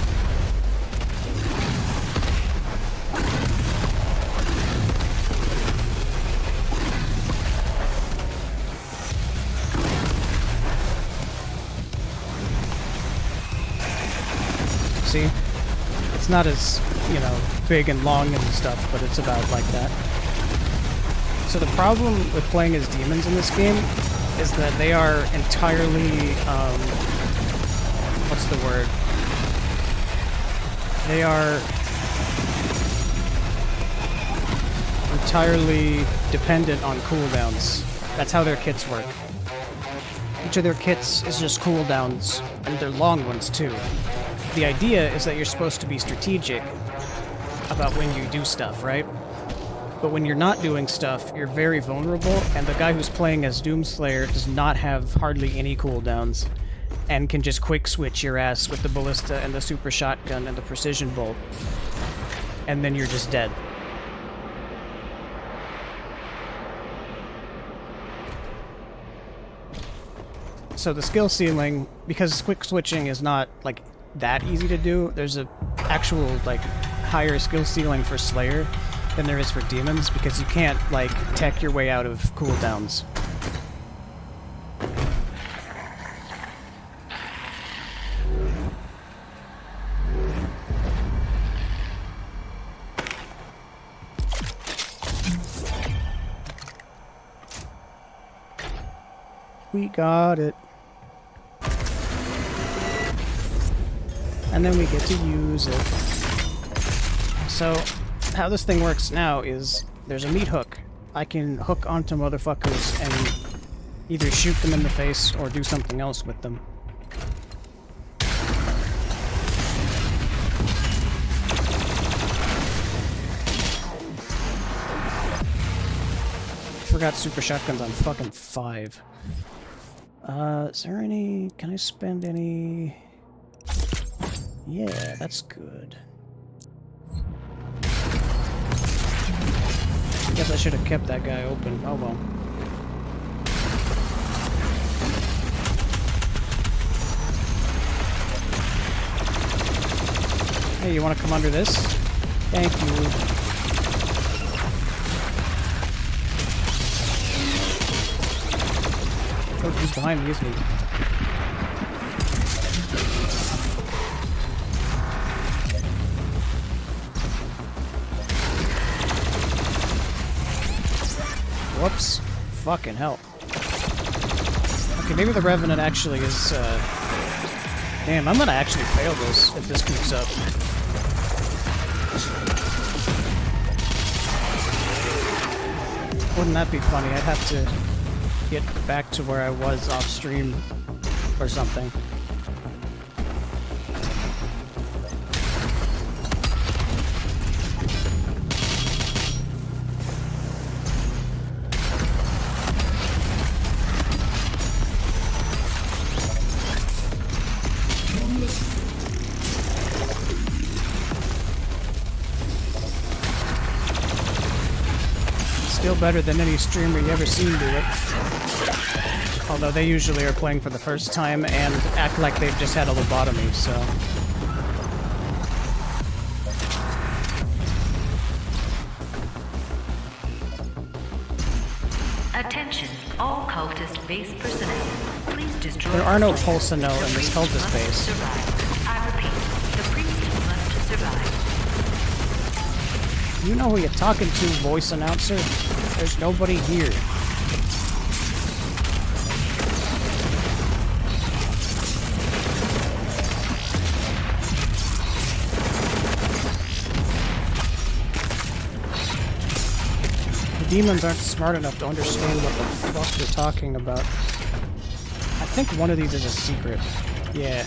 See? It's not as, you know, big and long and stuff, but it's about like that. So the problem with playing as demons in this game is that they are entirely, what's the word? They are entirely dependent on cooldowns. That's how their kits work. Each of their kits is just cooldowns, and they're long ones too. The idea is that you're supposed to be strategic about when you do stuff, right? But when you're not doing stuff, you're very vulnerable, and the guy who's playing as Doomslayer does not have hardly any cooldowns, and can just quick switch your ass with the ballista and the super shotgun and the precision bolt, and then you're just dead. So the skill ceiling, because quick switching is not like that easy to do, there's a actual like higher skill ceiling for Slayer than there is for demons, because you can't like tech your way out of cooldowns. We got it. And then we get to use it. So, how this thing works now is there's a meat hook. I can hook onto motherfuckers and either shoot them in the face or do something else with them. Forgot super shotguns on fucking 5. Is there any... Can I spend any... Yeah, that's good. Guess I should have kept that guy open. Oh well. Hey, you want to come under this? Thank you. Oh, he's behind me, isn't he? Whoops. Fucking hell. Okay, maybe the Revenant actually is, Damn, I'm gonna actually fail this if this keeps up. Wouldn't that be funny? I'd have to get back to where I was off stream or something. Still better than any streamer you ever seen do it. Although they usually are playing for the first time and act like they've just had a lobotomy, so... Attention, all cultist base personnel. Please destroy. There are no Pulsino in this cultist base. Survive. I repeat, the priest must survive. You know who you're talking to, voice announcer? There's nobody here. The demons aren't smart enough to understand what the fuck they're talking about. I think one of these is a secret. Yeah.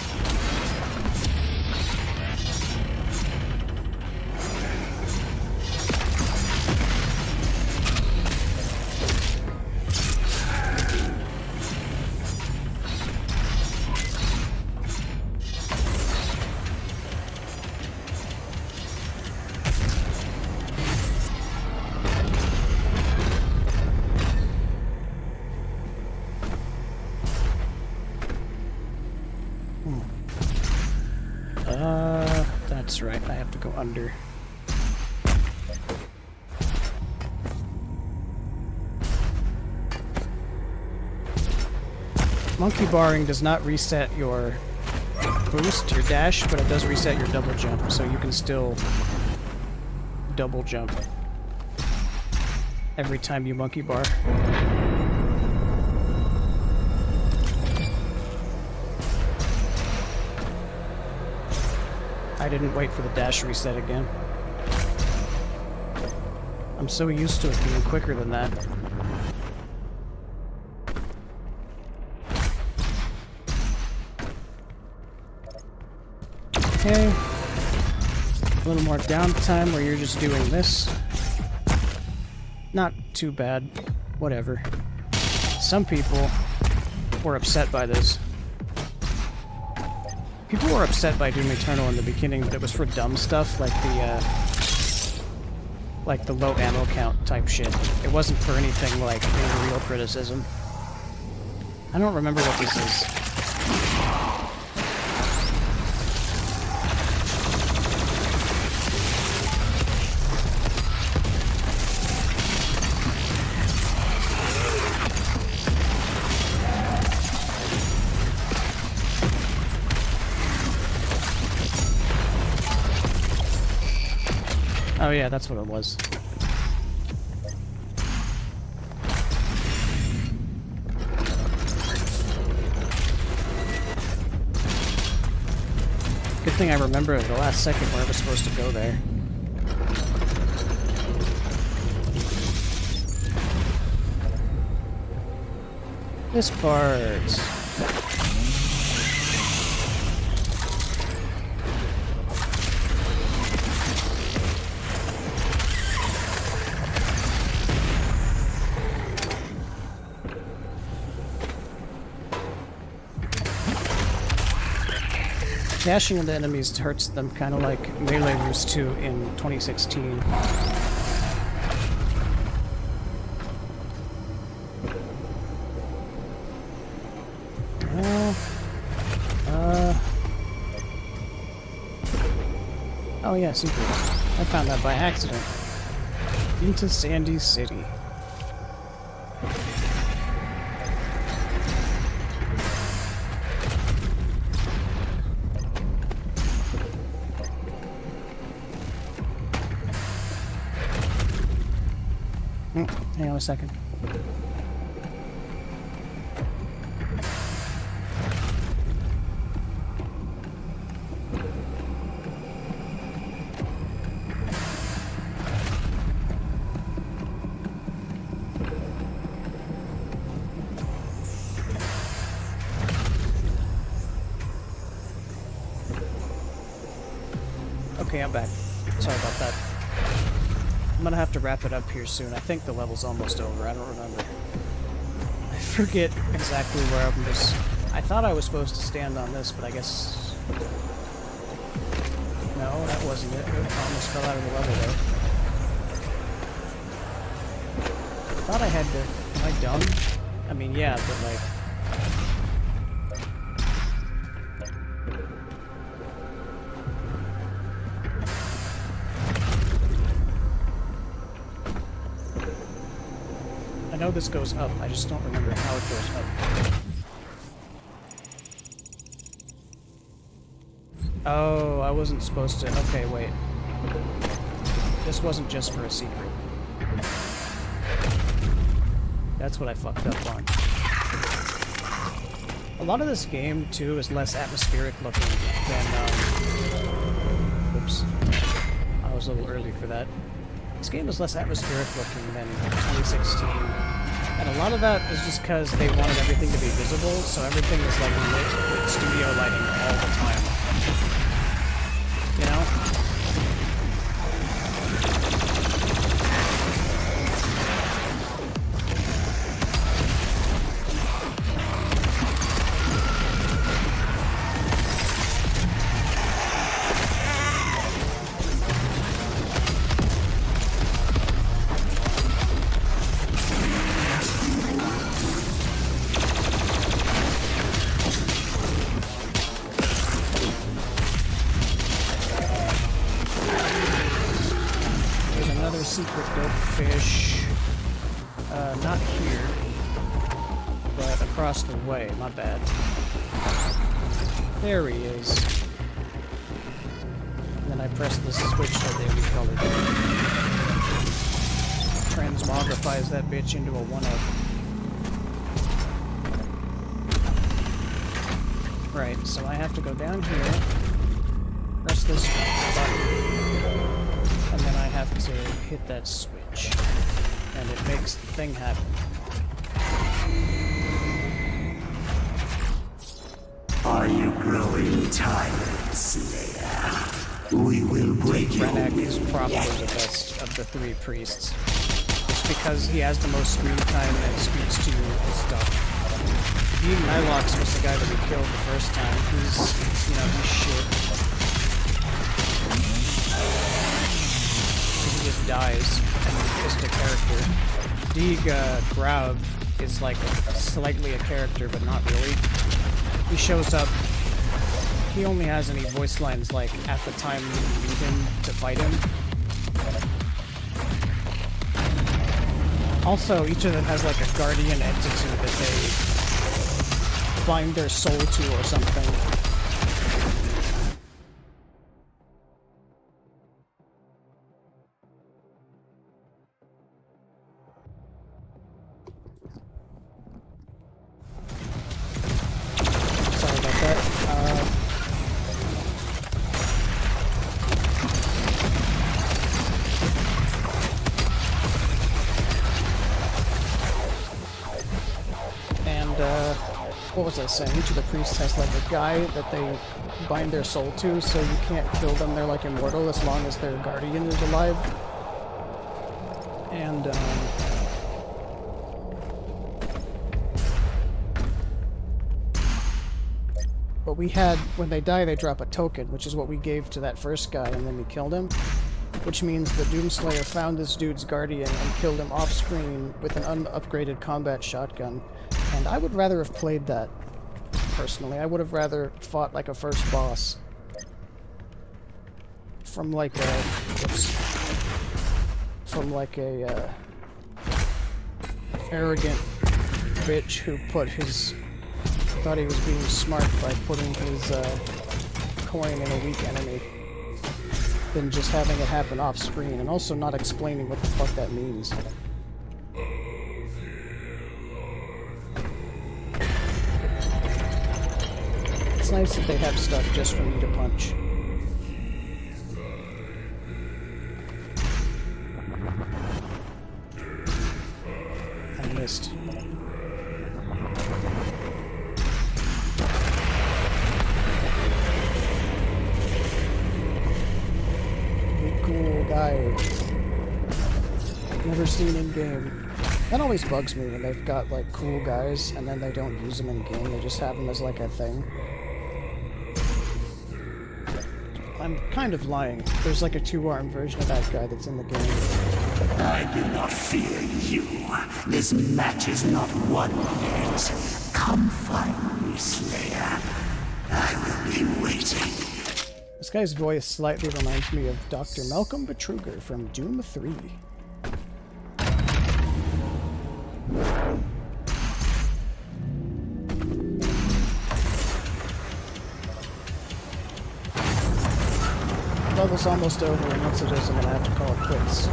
That's right, I have to go under. Monkey barring does not reset your boost, your dash, but it does reset your double jump, so you can still double jump every time you monkey bar. I didn't wait for the dash reset again. I'm so used to it being quicker than that. Okay. A little more downtime where you're just doing this. Not too bad. Whatever. Some people were upset by this. People were upset by Doom Eternal in the beginning, but it was for dumb stuff like the low ammo count type shit. It wasn't for anything like any real criticism. I don't remember what this is. Oh yeah, that's what it was. Good thing I remember at the last second where I was supposed to go there. This part. Dashing into enemies hurts them, kind of like Melee used to in 2016. Well, oh yeah, secret. I found that by accident. Into Sandy City. Hang on a second. Okay, I'm back. Sorry about that. I'm gonna have to wrap it up here soon. I think the level's almost over. I don't remember. I forget exactly where I was. I thought I was supposed to stand on this, but I guess... No, that wasn't it. I almost fell out of the level there. I thought I had to... Am I dumb? I mean, yeah, but like... I know this goes up, I just don't remember how it goes up. Oh, I wasn't supposed to... Okay, wait. This wasn't just for a secret. That's what I fucked up on. A lot of this game, too, is less atmospheric looking than... Oops. I was a little early for that. This game is less atmospheric looking than 2016. And a lot of that is just because they wanted everything to be visible, so everything is like lit with studio lighting all the time. You know? fish. Not here, but across the way. My bad. There he is. And then I press the switch so they recolored. Transmogrifies that bitch into a 1-up. Right, so I have to go down here, press this button, and then I have to hit that switch. And it makes the thing happen. Are you growing tired, Slayer? We will break your Renek will is probably yet. the best of the 3 priests. It's because he has the most screen time and speaks to you and stuff. Dean Nylox was the guy that we killed the first time. He's, you know, he's shit. He just dies, and he's just a character. Deeg Graub is like slightly a character, but not really. He shows up. He only has any voice lines like at the time you need him to fight him. Also, each of them has like a guardian entity that they bind their soul to or something. Sorry about that. What was I saying? Each of the priests has like a guy that they bind their soul to, so you can't kill them. They're like immortal as long as their guardian is alive. And but we had, when they die, they drop a token, which is what we gave to that first guy, and then we killed him. Which means the Doomslayer found this dude's guardian and killed him off-screen with an unupgraded combat shotgun. And I would rather have played that, personally. I would have rather fought like a first boss. From like a... Whoops. From like a, arrogant bitch who put his... thought he was being smart by putting his, coin in a weak enemy. Than just having it happen off-screen, and also not explaining what the fuck that means. It's nice that they have stuff just for me to punch. I missed. Cool guy. Never seen in game. That always bugs me when they've got like cool guys and then they don't use them in game. They just have them as like a thing. I'm kind of lying. There's like a 2-arm version of that guy that's in the game. I do not fear you. This match is not won yet. Come find me, Slayer. I will be waiting. This guy's voice slightly reminds me of Dr. Malcolm Betruger from Doom 3. Level's almost over, and once it is, I'm gonna have to call it quits.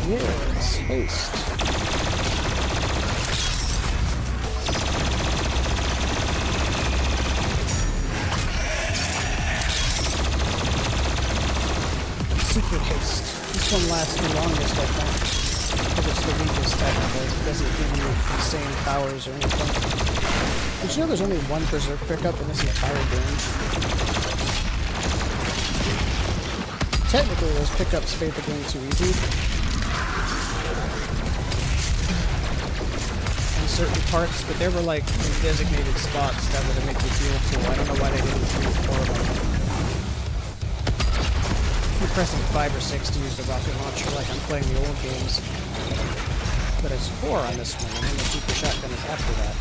Yes, haste. Secret haste. This one lasts the longest, I think. Because it's the weakest technically. It doesn't give you insane powers or anything. Did you know there's only one Berserk pickup in this entire game? Technically, those pickups made the game too easy. In certain parts, but there were like in designated spots that would have made you feel cool. I don't know why they didn't do 4 of them. I'm pressing 5 or 6 to use the rocket launcher like I'm playing the old games. But it's 4 on this one, and then the super shotgun is after that.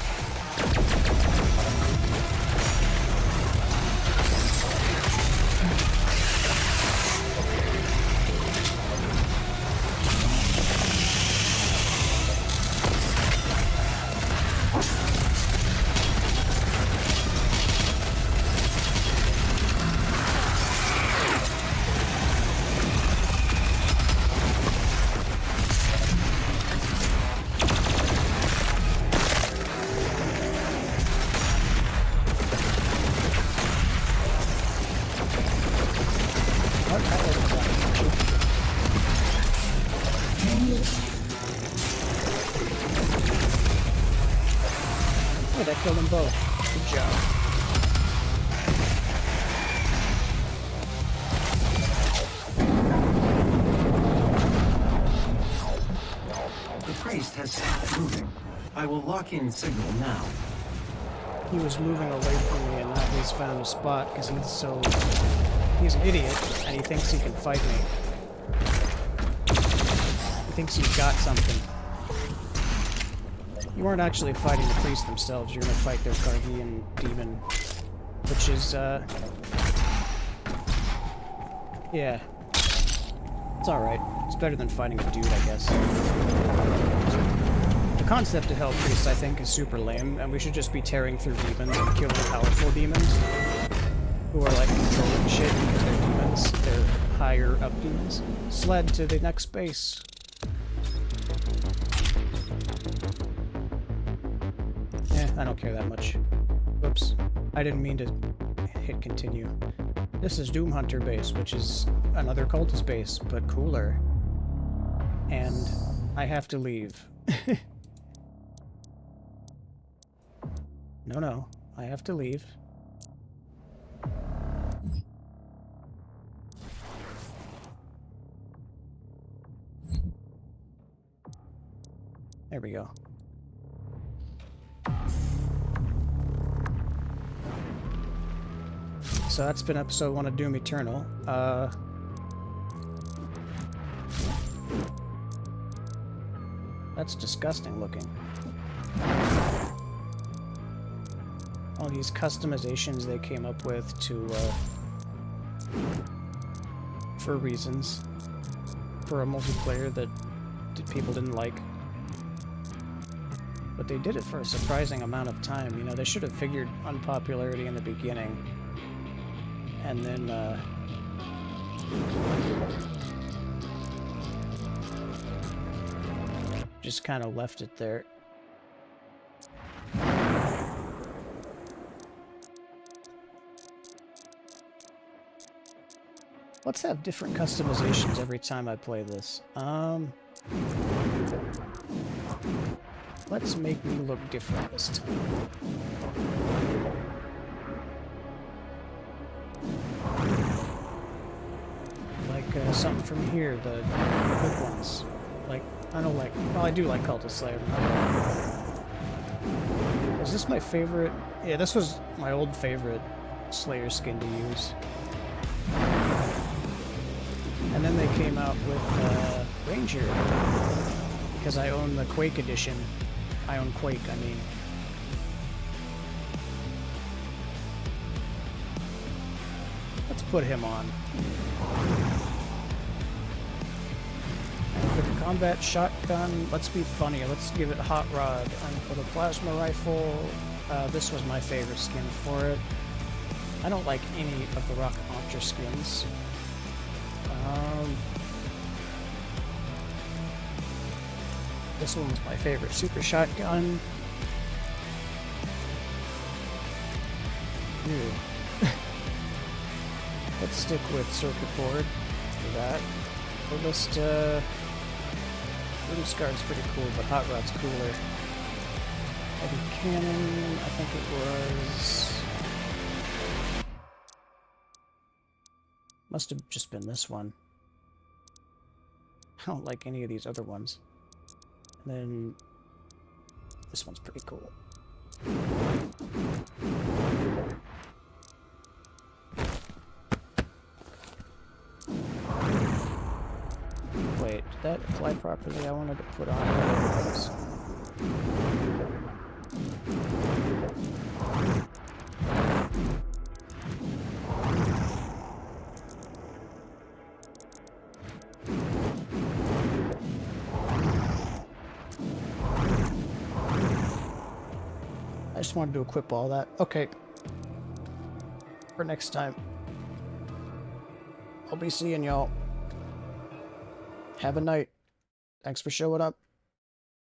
Oh, that killed them both. Good job. The priest has stopped moving. I will lock in signal now. He was moving away from me and now he's found a spot because he's an idiot and he thinks he can fight me. He thinks he's got something. You weren't actually fighting the priests themselves, you're gonna fight their Gargian demon. Which is, yeah. It's alright. It's better than fighting a dude, I guess. The concept of Hell Priests, I think, is super lame, and we should just be tearing through demons and killing powerful demons. Who are, like, controlling shit because they're demons. They're higher up demons. Sled to the next base. I don't care that much. Whoops. I didn't mean to hit continue. This is Doom Hunter base, which is another cultist base, but cooler. And I have to leave. No, I have to leave. There we go. So that's been episode 1 of Doom Eternal. That's disgusting looking. All these customizations they came up with to, for reasons. For a multiplayer that people didn't like. But they did it for a surprising amount of time. You know, they should have figured unpopularity in the beginning. And then, just kind of left it there. Let's have different customizations every time I play this. Let's make me look different this time. Something from here, the good ones. Like, I don't like, well, I do like Cultist Slayer. Is this my favorite? Yeah, this was my old favorite Slayer skin to use. And then they came out with Ranger, because I own the Quake edition. I own Quake, I mean. Let's put him on. For the combat shotgun, let's be funny. Let's give it Hot Rod. And for the plasma rifle, this was my favorite skin for it. I don't like any of the rocket launcher skins. This one was my favorite. Super shotgun. Ew. Let's stick with circuit board for that. We'll just, Room Scar's pretty cool, but Hot Rod's cooler. Heavy cannon, I think it was... Must have just been this one. I don't like any of these other ones. And then... This one's pretty cool. Wait, did that apply properly? I wanted to put on this. I just wanted to equip all that. Okay. For next time. I'll be seeing y'all. Have a night. Thanks for showing up.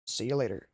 See you later.